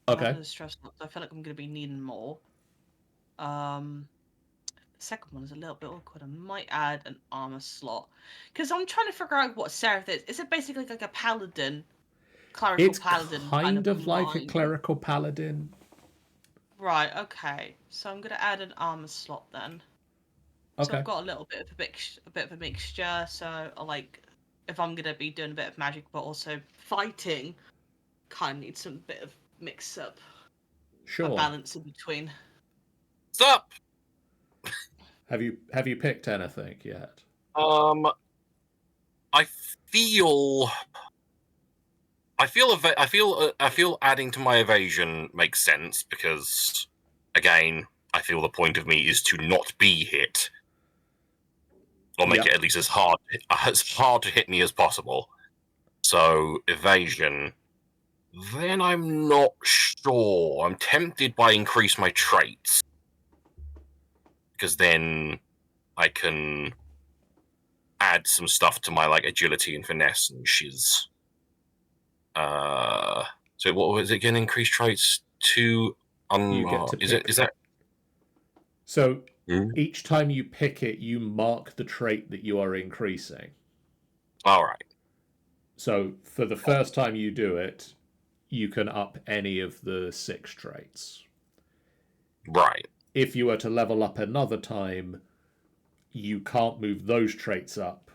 Okay. Stress slot. I feel like I'm going to be needing more. The second one is a little bit awkward. I might add an armor slot because I'm trying to figure out what Seraph is. Is it basically like a paladin, clerical paladin? It's kind of like a clerical paladin. Right. Okay. So I'm going to add an armor slot then. Okay. So I've got a little bit of a bit of a mixture. So I like, if I'm going to be doing a bit of magic but also fighting, kind of need some bit of mix up. Sure. A balance in between. Stop. Have you picked anything yet? I feel adding to my evasion makes sense because, again, I feel the point of me is to not be hit, or make it at least as hard to hit me as possible. So evasion. Then I'm not sure. I'm tempted by increase my traits, because then I can add some stuff to my agility and finesse and shiz. So what was it again? Increase traits to you get to pick. Is that? So each time you pick it, you mark the trait that you are increasing. All right. So for the first time you do it, you can up any of the 6 traits. Right. If you were to level up another time, you can't move those traits up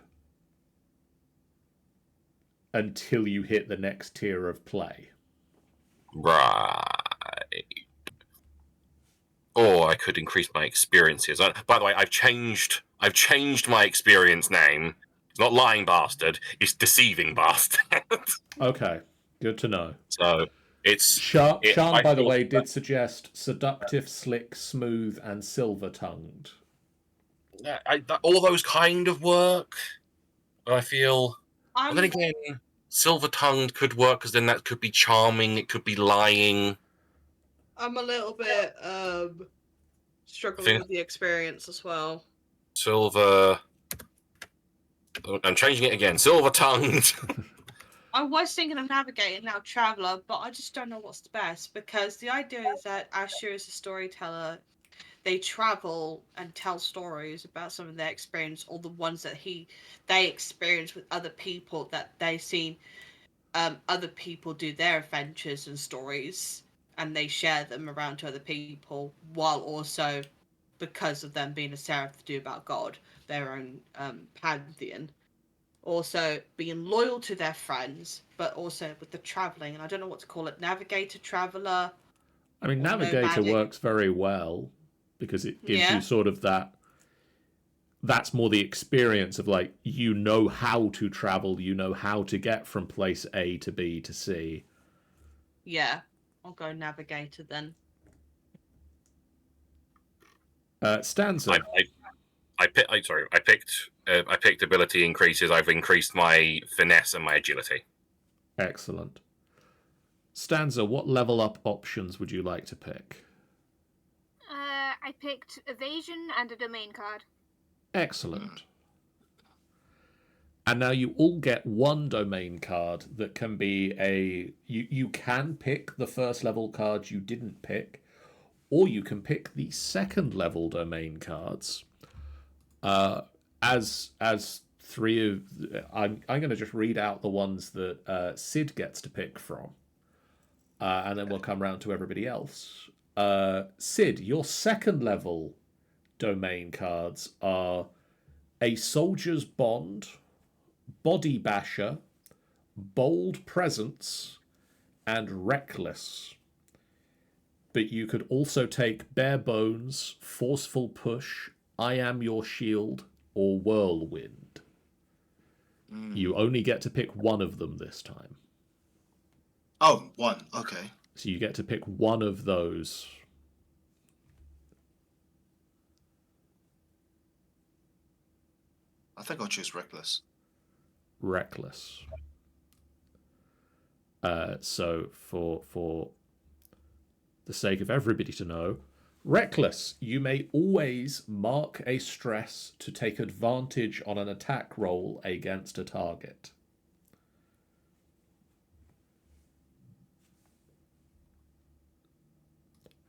until you hit the next tier of play. Right. Or I could increase my experiences. By the way, I've changed my experience name. It's not Lying Bastard, it's Deceiving Bastard. Okay, good to know. So it's... Sean, by the way, did suggest Seductive, Slick, Smooth, and Silver-Tongued. All those kind of work. But I feel... Well, then again, Silver-Tongued could work, because then that could be Charming, it could be Lying. I'm a little bit struggling with the experience as well. Silver... I'm changing it again. Silver-Tongued. I was thinking of Navigating, now Traveller, but I just don't know what's the best, because the idea is that Asher is a storyteller. they travel and tell stories about some of their experience, or the ones that they experience with other people that they've seen other people do their adventures and stories, and they share them around to other people, while also, because of them being a seraph to do about God, their own pantheon. Also being loyal to their friends, but also with the traveling, and I don't know what to call it, navigator, traveler. I mean, navigator works very well because it gives you sort of that's more the experience of like, you know how to travel, you know how to get from place A to B to C. Yeah, I'll go navigator then. Stanza. I picked ability increases. I've increased my finesse and my agility. Excellent. Stanza, what level up options would you like to pick? I picked evasion and a domain card. Excellent. And now you all get one domain card that can be you can pick the first level cards you didn't pick, or you can pick the second level domain cards. As three of I'm going to just read out the ones that Sid gets to pick from, and then we'll come round to everybody else. Sid, your second level domain cards are a soldier's bond, body basher, bold presence, and reckless. But you could also take bare bones, forceful push, I am your shield, or whirlwind. You only get to pick one of them this time. Oh, one. Okay. So you get to pick one of those. I think I'll choose reckless. Reckless. So for the sake of everybody to know, reckless, you may always mark a stress to take advantage on an attack roll against a target.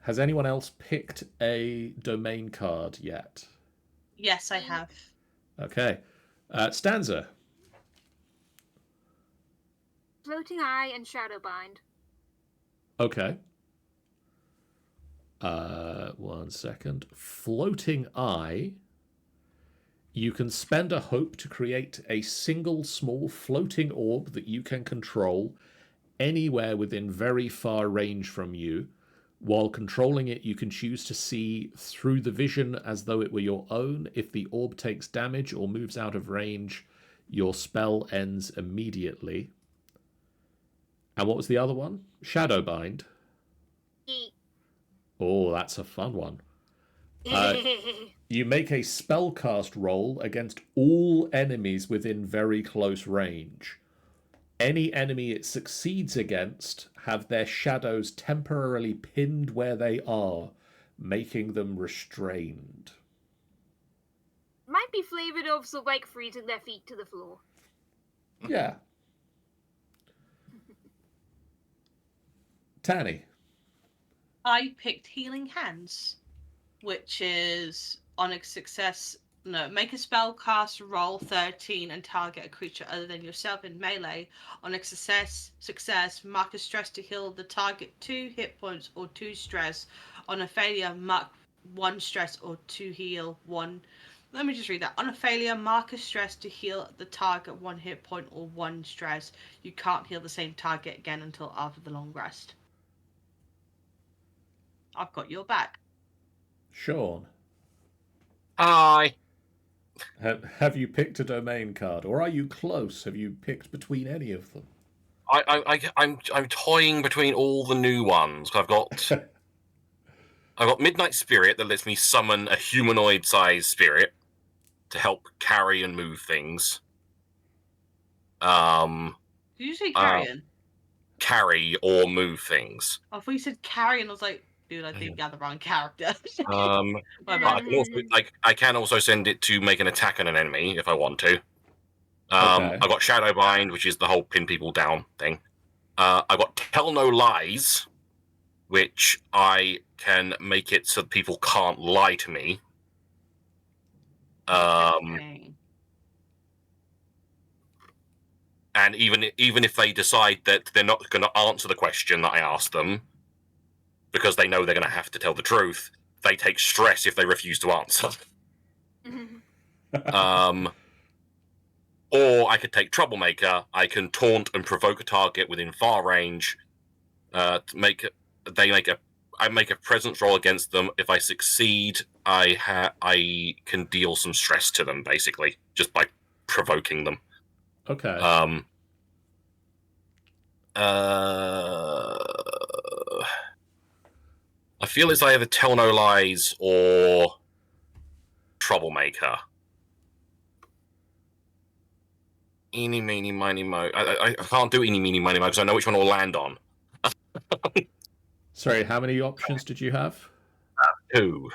Has anyone else picked a domain card yet? Yes, I have. Okay. Stanza. Floating Eye and Shadowbind. Okay. 1 second. Floating Eye. You can spend a hope to create a single small floating orb that you can control anywhere within very far range from you. While controlling it, you can choose to see through the vision as though it were your own. If the orb takes damage or moves out of range, your spell ends immediately. And what was the other one? Shadowbind. Oh, that's a fun one. You make a spellcast roll against all enemies within very close range. Any enemy it succeeds against have their shadows temporarily pinned where they are, making them restrained. Might be flavored of so like freezing their feet to the floor. Yeah. Tanny. I picked Healing Hands, which is on a success. No, make a spell cast roll 13 and target a creature other than yourself in melee. On a success, mark a stress to heal the target 2 hit points or 2 stress. On a failure, mark 1 stress or 2 heal 1. Let me just read that. On a failure, mark a stress to heal the target 1 hit point or 1 stress. You can't heal the same target again until after the long rest. I've got your back. Sean. Hi. Have you picked a domain card, or are you close? Have you picked between any of them? I'm toying between all the new ones. I've got Midnight Spirit that lets me summon a humanoid-sized spirit to help carry and move things. Did you say carrion? Carry or move things. I thought you said carrion. I was like, dude, I think you got the wrong character. But I can also send it to make an attack on an enemy if I want to. Okay. I got Shadowbind, which is the whole pin people down thing. I got Tell No Lies, which I can make it so that people can't lie to me. And even if they decide that they're not going to answer the question that I asked them, because they know they're going to have to tell the truth, they take stress if they refuse to answer. Or I could take Troublemaker. I can taunt and provoke a target within far range. I make a presence roll against them. If I succeed, I can deal some stress to them, basically, just by provoking them. Okay. I feel it's either Tell No Lies or Troublemaker. Eeny, meeny, miny, mo. I can't do eeny, meeny, miny, mo because I know which one will land on. Sorry, how many options did you have? 2.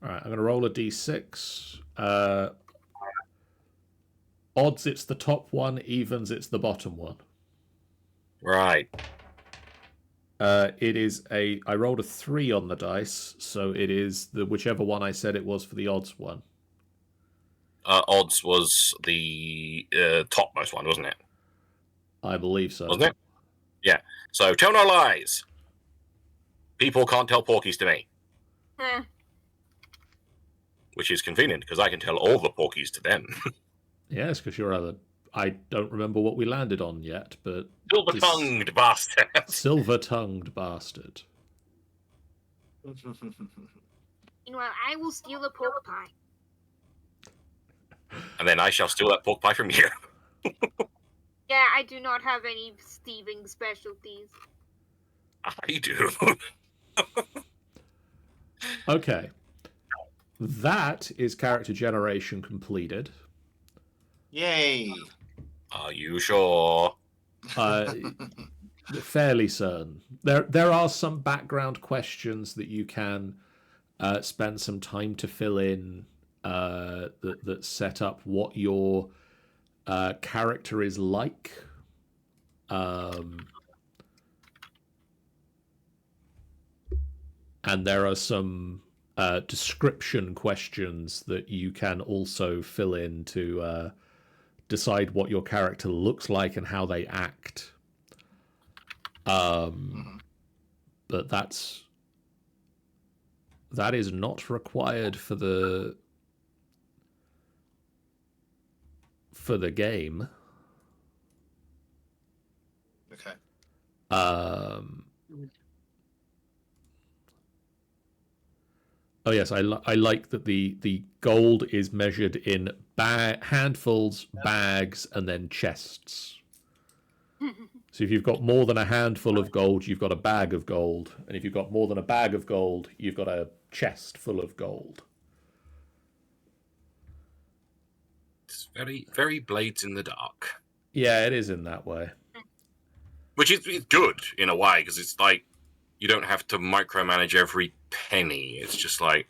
All right, I'm going to roll a d6. Odds, it's the top one. Evens, it's the bottom one. Right. It is I rolled a 3 on the dice, so it is the whichever one I said it was for the odds one. Odds was the topmost one, wasn't it? I believe so. Wasn't it? Yeah. So, Tell No Lies. People can't tell porkies to me. Which is convenient, because I can tell all the porkies to them. Yes, because you're other... I don't remember what we landed on yet, but... Silver-tongued bastard. Silver-tongued bastard. Meanwhile, I will steal a pork pie. And then I shall steal that pork pie from you. Yeah, I do not have any thieving specialties. I do. Okay. That is character generation completed. Yay! Are you sure? Fairly certain. There are some background questions that you can spend some time to fill in that set up what your character is like. And there are some description questions that you can also fill in to decide what your character looks like and how they act. But that is not required for the game. Okay. Oh yes, I like that the gold is measured in handfuls, bags, and then chests. So if you've got more than a handful of gold, you've got a bag of gold, and if you've got more than a bag of gold, you've got a chest full of gold. It's very, very Blades in the Dark. Yeah, it is in that way. Which is good in a way, because it's like you don't have to micromanage every penny. It's just like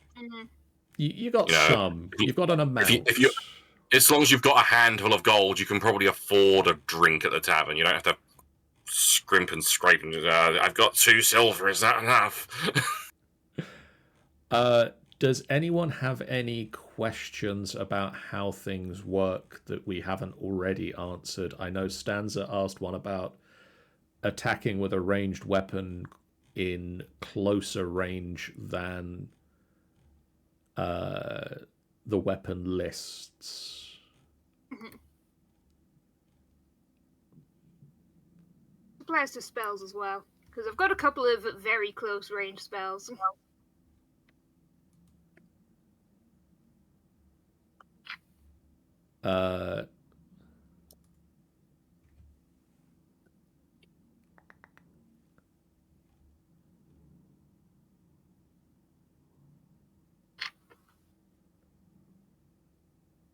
you got some. You've got an amount. As long as you've got a handful of gold, you can probably afford a drink at the tavern. You don't have to scrimp and scrape and I've got 2 silver. Is that enough? Does anyone have any questions about how things work that we haven't already answered? I know Stanza asked one about attacking with a ranged weapon in closer range than the weapon lists. Applies to spells as well, because I've got a couple of very close range spells.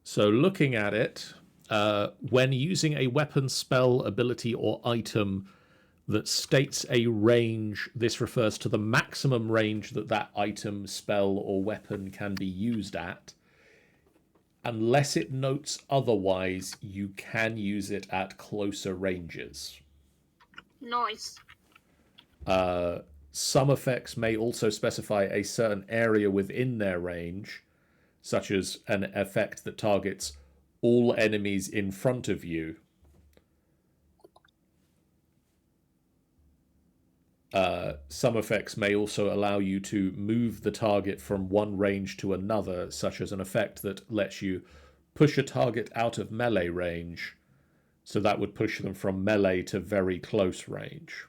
So looking at it, when using a weapon, spell, ability, or item that states a range, this refers to the maximum range that that item, spell, or weapon can be used at. Unless it notes otherwise, you can use it at closer ranges. Nice. Some effects may also specify a certain area within their range, such as an effect that targets all enemies in front of you. Some effects may also allow you to move the target from one range to another, such as an effect that lets you push a target out of melee range. So that would push them from melee to very close range.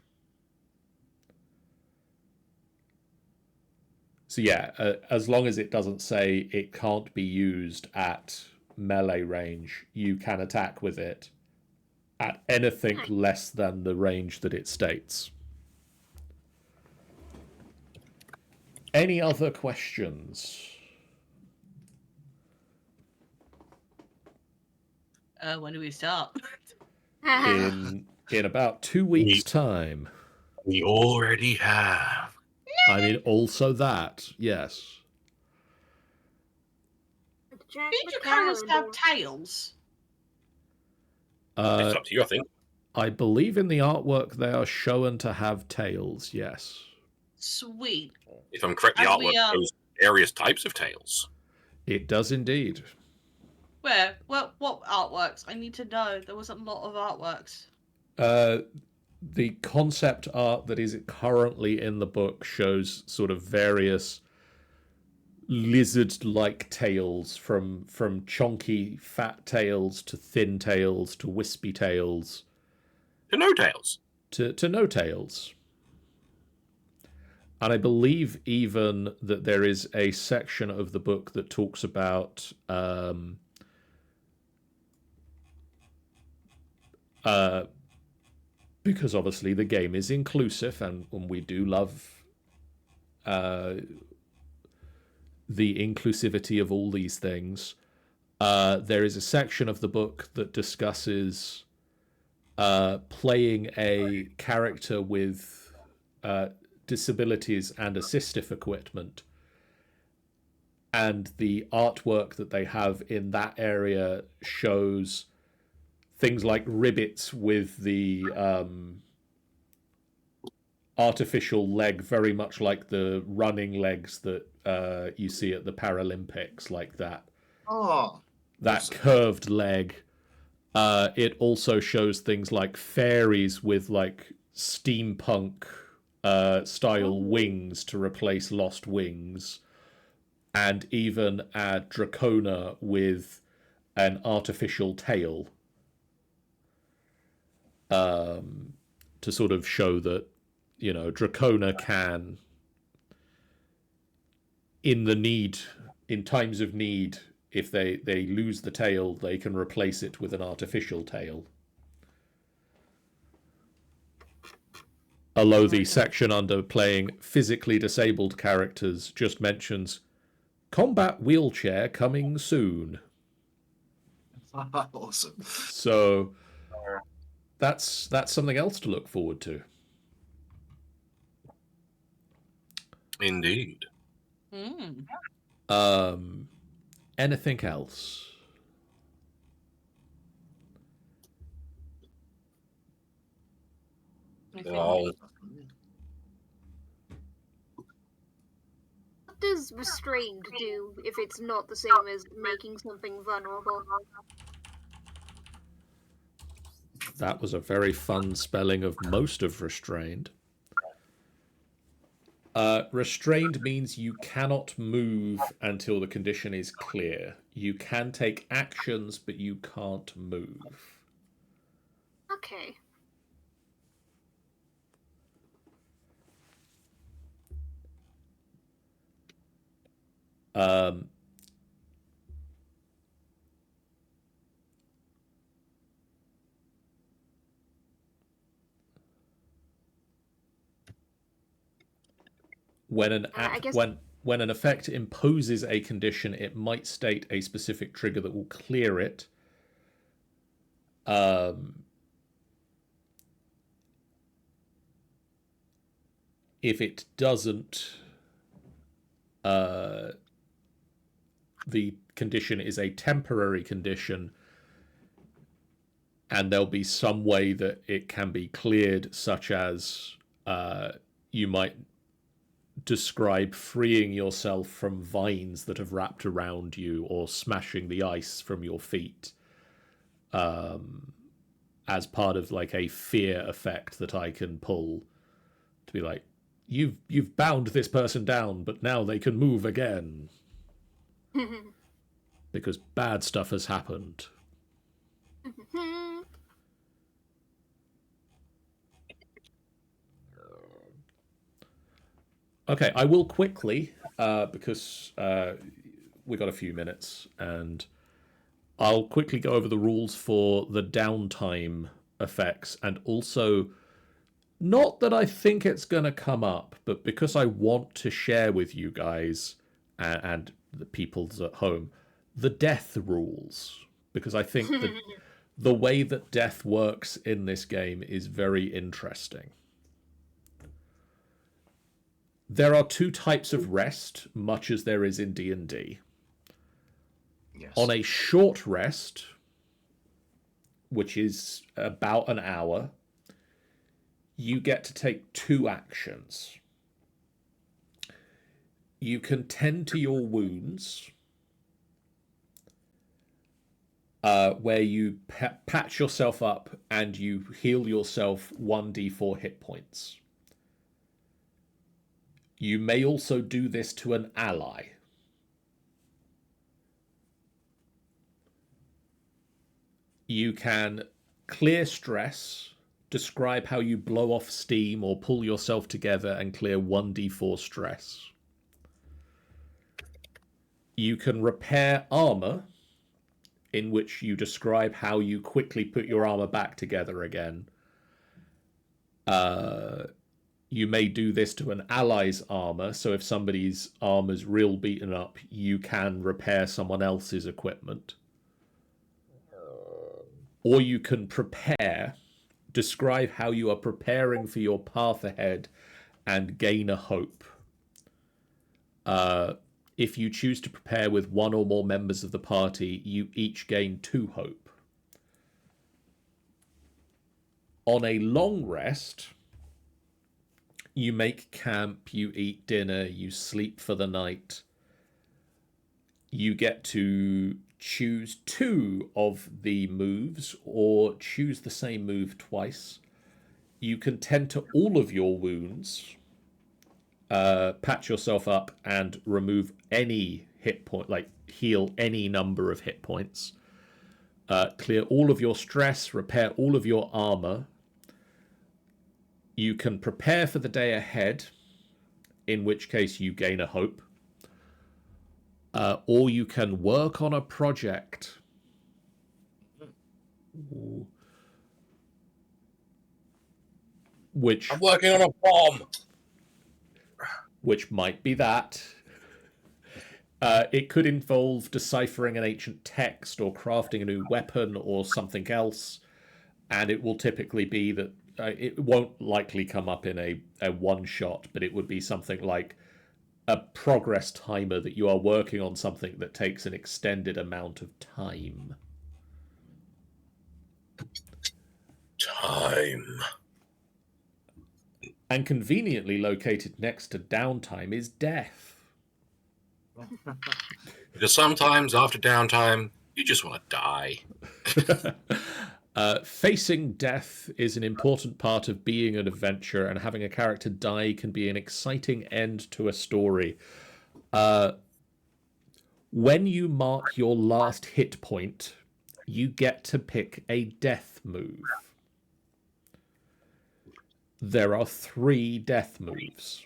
So yeah, as long as it doesn't say it can't be used at melee range, you can attack with it at anything less than the range that it states. Any other questions? When do we start? In about 2 weeks' time. We already have. I mean, also that, yes. Check Did the your characters have calendar. tails? It's up to you, I think. I believe in the artwork they are shown to have tails, yes. Sweet. If I'm correct, the As artwork we, shows various types of tails. It does indeed. Where? What artworks? I need to know. There was a lot of artworks. The concept art that is currently in the book shows sort of various lizard-like tails, from chonky fat tails to thin tails to wispy tails To no tails. to no tails. And I believe even that there is a section of the book that talks about because obviously the game is inclusive, and we do love the inclusivity of all these things. There is a section of the book that discusses playing a character with disabilities and assistive equipment. And the artwork that they have in that area shows things like ribbits with the artificial leg, very much like the running legs that you see at the Paralympics, like that. Oh, That awesome. curved leg. It also shows things like fairies with like steampunk style wings to replace lost wings, and even a Dracona with an artificial tail, to sort of show that, you know, Dracona can, in times of need, if they lose the tail, they can replace it with an artificial tail. Although the section under playing physically disabled characters just mentions combat wheelchair coming soon. Awesome. So that's something else to look forward to. Indeed. Anything else? Oh, What does restrained do if it's not the same as making something vulnerable? That was a very fun spelling of most of restrained. Restrained means you cannot move until the condition is clear. You can take actions, but you can't move. Okay. When an effect imposes a condition, it might state a specific trigger that will clear it. If it doesn't, the condition is a temporary condition, and there'll be some way that it can be cleared, such as you might describe freeing yourself from vines that have wrapped around you or smashing the ice from your feet as part of like a fear effect that I can pull to be like, you've bound this person down, but now they can move again. Because bad stuff has happened. Okay, I will quickly, because we got a few minutes, and I'll quickly go over the rules for the downtime effects, and also, not that I think it's going to come up, but because I want to share with you guys and the peoples at home the death rules, because I think that the way that death works in this game is very interesting. There are two types of rest, much as there is in D&D. Yes. On a short rest, which is about an hour, you get to take 2 actions. You can tend to your wounds, where you patch yourself up and you heal yourself 1d4 hit points. You may also do this to an ally. You can clear stress, describe how you blow off steam or pull yourself together and clear 1d4 stress. You can repair armor, in which you describe how you quickly put your armor back together again. You may do this to an ally's armor, so if somebody's armor's real beaten up, you can repair someone else's equipment. Or you can prepare, describe how you are preparing for your path ahead and gain a hope. If you choose to prepare with 1 or more members of the party, you each gain 2 hope. On a long rest, you make camp, you eat dinner, you sleep for the night. You get to choose 2 of the moves or choose the same move twice. You can tend to all of your wounds, patch yourself up and remove any hit point, like heal any number of hit points. Clear all of your stress, repair all of your armor. You can prepare for the day ahead, in which case you gain a hope. Or you can work on a project. Which I'm working on a bomb. Which might be that. It could involve deciphering an ancient text or crafting a new weapon or something else. And it will typically be that it won't likely come up in a one-shot, but it would be something like a progress timer that you are working on something that takes an extended amount of time. And conveniently located next to downtime is death. Because sometimes after downtime, you just want to die. Facing death is an important part of being an adventurer, and having a character die can be an exciting end to a story. When you mark your last hit point, you get to pick a death move. There are 3 death moves.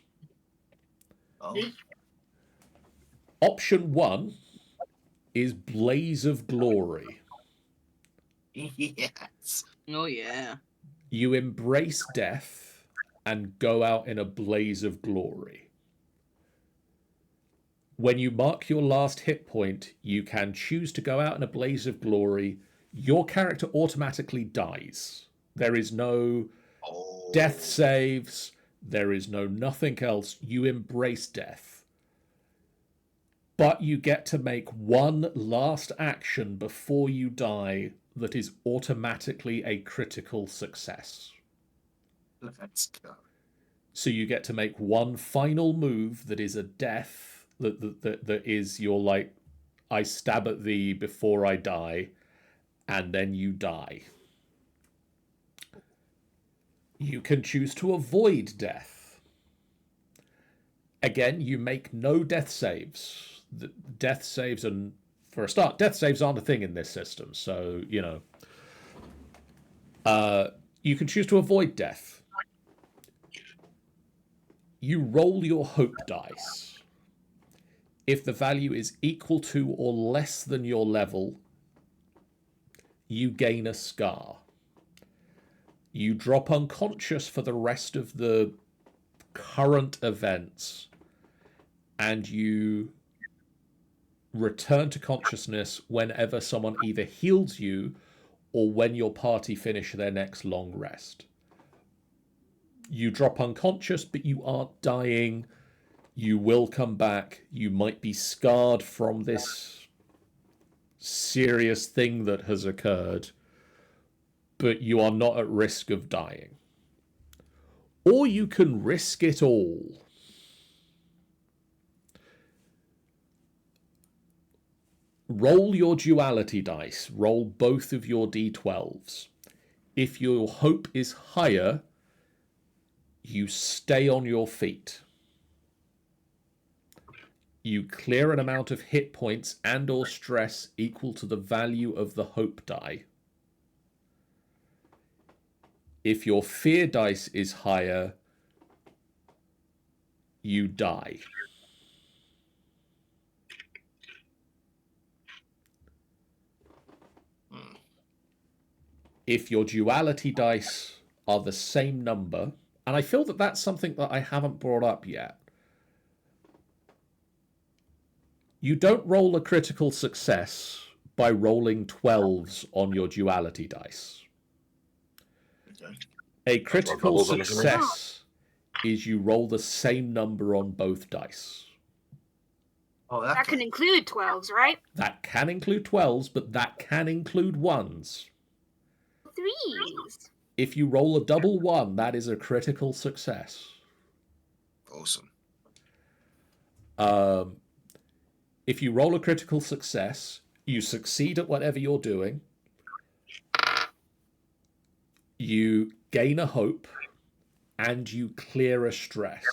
Oh. Option 1 is Blaze of Glory. Yes. Oh yeah. You embrace death and go out in a blaze of glory. When you mark your last hit point, you can choose to go out in a blaze of glory. Your character automatically dies. There is no death saves. There is no nothing else. You embrace death. But you get to make one last action before you die that is automatically a critical success. Let's go. So you get to make one final move that is a death, that is your, like, I stab at thee before I die, and then you die. You can choose to avoid death. Again, you make no death saves. The death saves, and for a start, death saves aren't a thing in this system, so, you know. You can choose to avoid death. You roll your hope dice. If the value is equal to or less than your level, you gain a scar. You drop unconscious for the rest of the current events, and you return to consciousness whenever someone either heals you or when your party finish their next long rest. You drop unconscious, but you aren't dying. You will come back. You might be scarred from this serious thing that has occurred, but you are not at risk of dying. Or you can risk it all. Roll your duality dice. Roll both of your d12s. If your hope is higher, you stay on your feet. You clear an amount of hit points and or stress equal to the value of the hope die. If your fear dice is higher, you die. If your duality dice are the same number, and I feel that that's something that I haven't brought up yet, you don't roll a critical success by rolling 12s on your duality dice. Okay. A critical success is you roll the same number on both dice. Oh, That can include 12s, right? That can include 12s, but that can include 1s. 3s. If you roll a double 1, that is a critical success. Awesome. If you roll a critical success, you succeed at whatever you're doing. You gain a hope, and you clear a stress.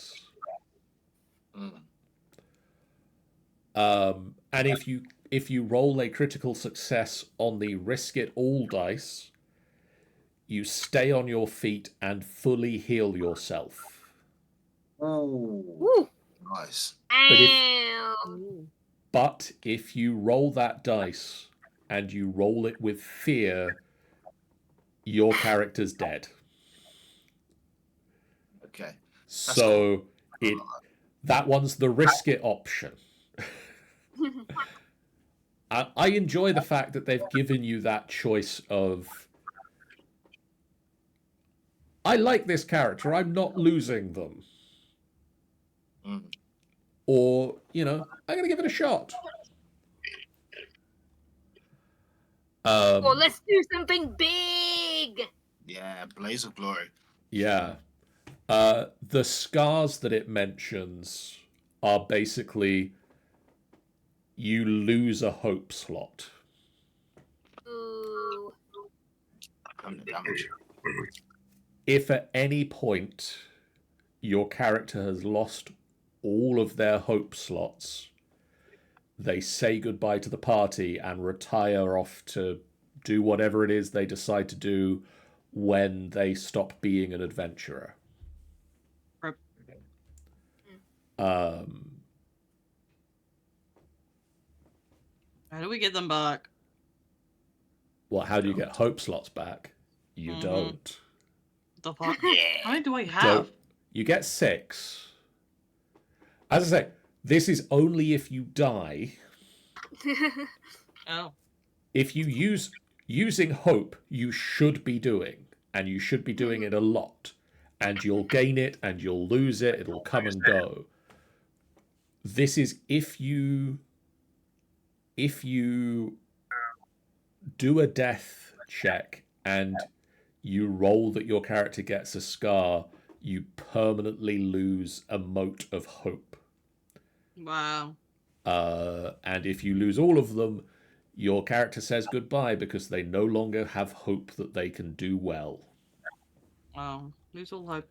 And if you roll a critical success on the risk it all dice, you stay on your feet and fully heal yourself. Ooh. Nice. But if you roll that dice and you roll it with fear, your character's dead. Okay. So cool. That one's the risk it option. I enjoy the fact that they've given you that choice of, I like this character, I'm not losing them. Or, you know, I'm going to give it a shot. Or let's do something big. Yeah, Blaze of Glory. Yeah. The scars that it mentions are basically you lose a hope slot. Ooh. If at any point your character has lost all of their hope slots, they say goodbye to the party and retire off to do whatever it is they decide to do when they stop being an adventurer. How do we get them back? Well, how do you get hope slots back? You don't. The fuck? How many do I have? You get 6. As I say, this is only if you die. Oh. If you using hope, you should be doing, and you should be doing it a lot, and you'll gain it and you'll lose it. It'll come and go. This is if you do a death check and you roll that your character gets a scar, you permanently lose a mote of hope. Wow. And if you lose all of them, your character says goodbye because they no longer have hope that they can do well. Wow. Lose all hope.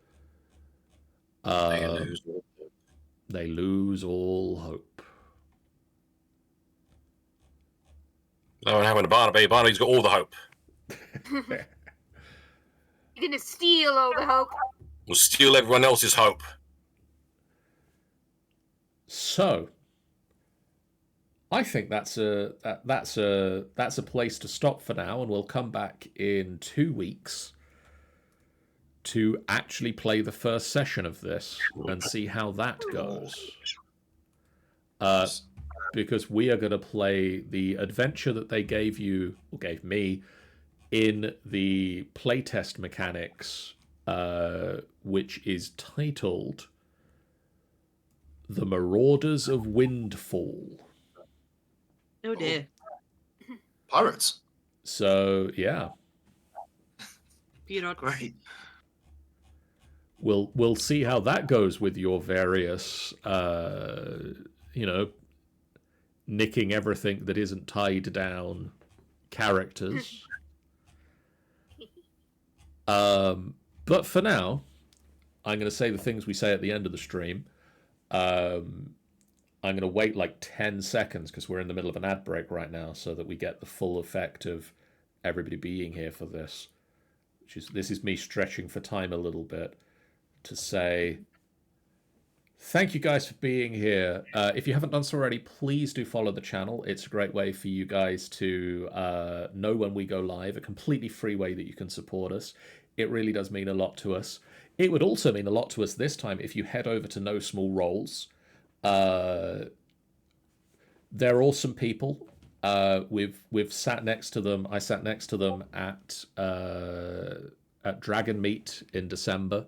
They lose all hope. They lose all hope. No one happened to Barnaby. Barnaby's got all the hope. You're gonna steal all the hope. We'll steal everyone else's hope. So, I think that's a place to stop for now, and we'll come back in 2 weeks to actually play the first session of this and see how that goes. Because we are going to play the adventure that they gave you, or gave me, in the playtest mechanics, which is titled The Marauders of Windfall. Oh dear. Pirates. So, yeah. Great. We'll see how that goes with your various, nicking everything that isn't tied down characters. But for now, I'm going to say the things we say at the end of the stream. I'm going to wait like 10 seconds because we're in the middle of an ad break right now so that we get the full effect of everybody being here for this. This is me stretching for time a little bit to say thank you guys for being here. If you haven't done so already, please do follow the channel. It's a great way for you guys to know when we go live, a completely free way that you can support us. It really does mean a lot to us. It would also mean a lot to us this time if you head over to No Small Roles. They're awesome people. We've sat next to them. I sat next to them at Dragon Meet in December,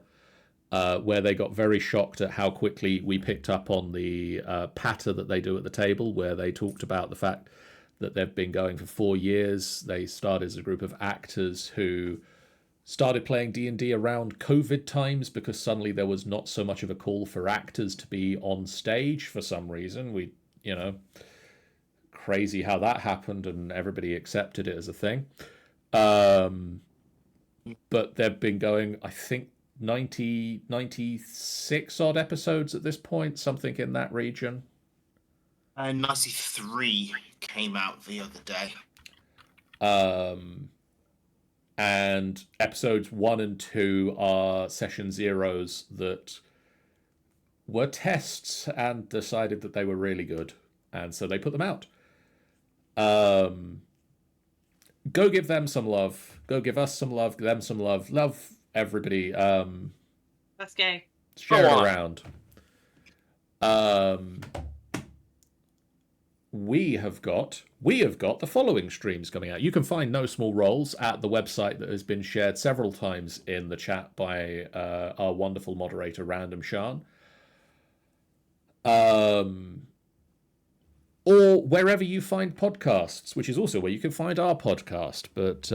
where they got very shocked at how quickly we picked up on the patter that they do at the table, where they talked about the fact that they've been going for 4 years. They started as a group of actors who started playing D&D around COVID times because suddenly there was not so much of a call for actors to be on stage for some reason. Crazy how that happened, and everybody accepted it as a thing. But they've been going, I think, 96 odd episodes at this point, something in that region. 93 came out the other day. And episodes 1 and 2 are session zeros that were tests and decided that they were really good, and so they put them out. Go give them some love. Go give us some love. Give them some love. Love everybody. That's gay. Share it around. We have got the following streams coming out. You can find No Small Roles at the website that has been shared several times in the chat by our wonderful moderator, Random Shan. Or wherever you find podcasts, which is also where you can find our podcast. But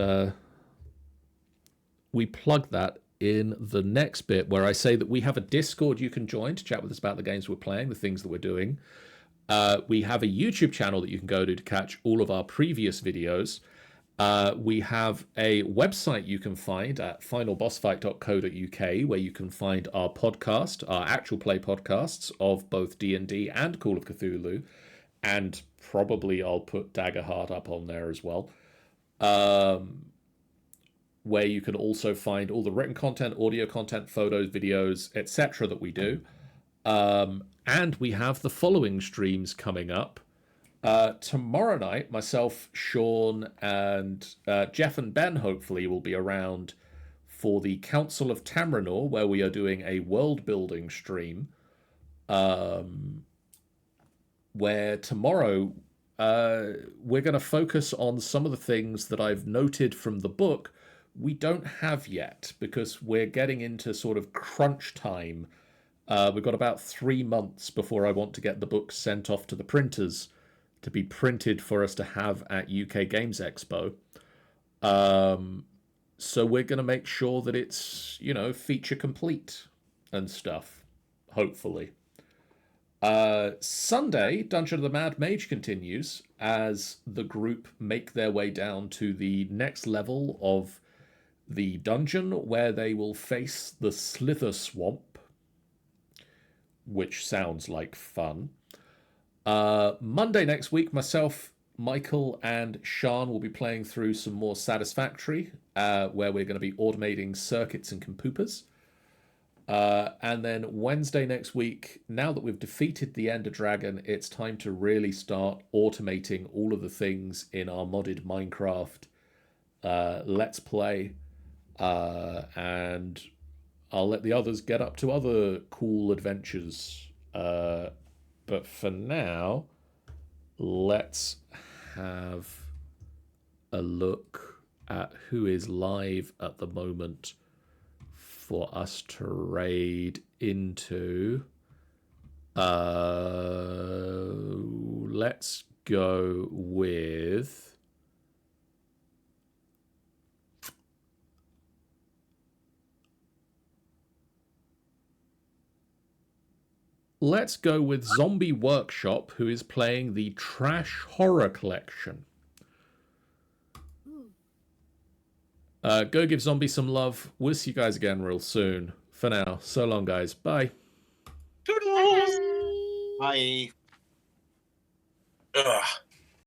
we plug that in the next bit where I say that we have a Discord you can join to chat with us about the games we're playing, the things that we're doing. We have a YouTube channel that you can go to catch all of our previous videos. We have a website you can find at finalbossfight.co.uk where you can find our podcast, our actual play podcasts of both D&D and Call of Cthulhu. And probably I'll put Daggerheart up on there as well. Where you can also find all the written content, audio content, photos, videos, etc. that we do. And we have the following streams coming up. Tomorrow night, myself, Sean, and Jeff and Ben hopefully will be around for the Council of Tamranor, where we are doing a world-building stream. Where tomorrow we're going to focus on some of the things that I've noted from the book we don't have yet, because we're getting into sort of crunch time. We've got about 3 months before I want to get the book sent off to the printers to be printed for us to have at UK Games Expo. So we're going to make sure that it's, feature complete. and stuff, hopefully. Sunday, Dungeon of the Mad Mage continues as the group make their way down to the next level of the dungeon, where they will face the Slither Swamp, which sounds like fun. Monday next week, myself, Michael, and Sean will be playing through some more Satisfactory, where we're going to be automating circuits and computers. And then Wednesday next week, now that we've defeated the Ender Dragon, it's time to really start automating all of the things in our modded Minecraft Let's Play. And I'll let the others get up to other cool adventures. But for now, let's have a look at who is live at the moment for us to raid into. Let's go with... Let's go with Zombie Workshop, who is playing the Trash Horror Collection. Go give Zombie some love. We'll see you guys again real soon. For now, so long, guys. Bye. Toodles! Bye. Ugh.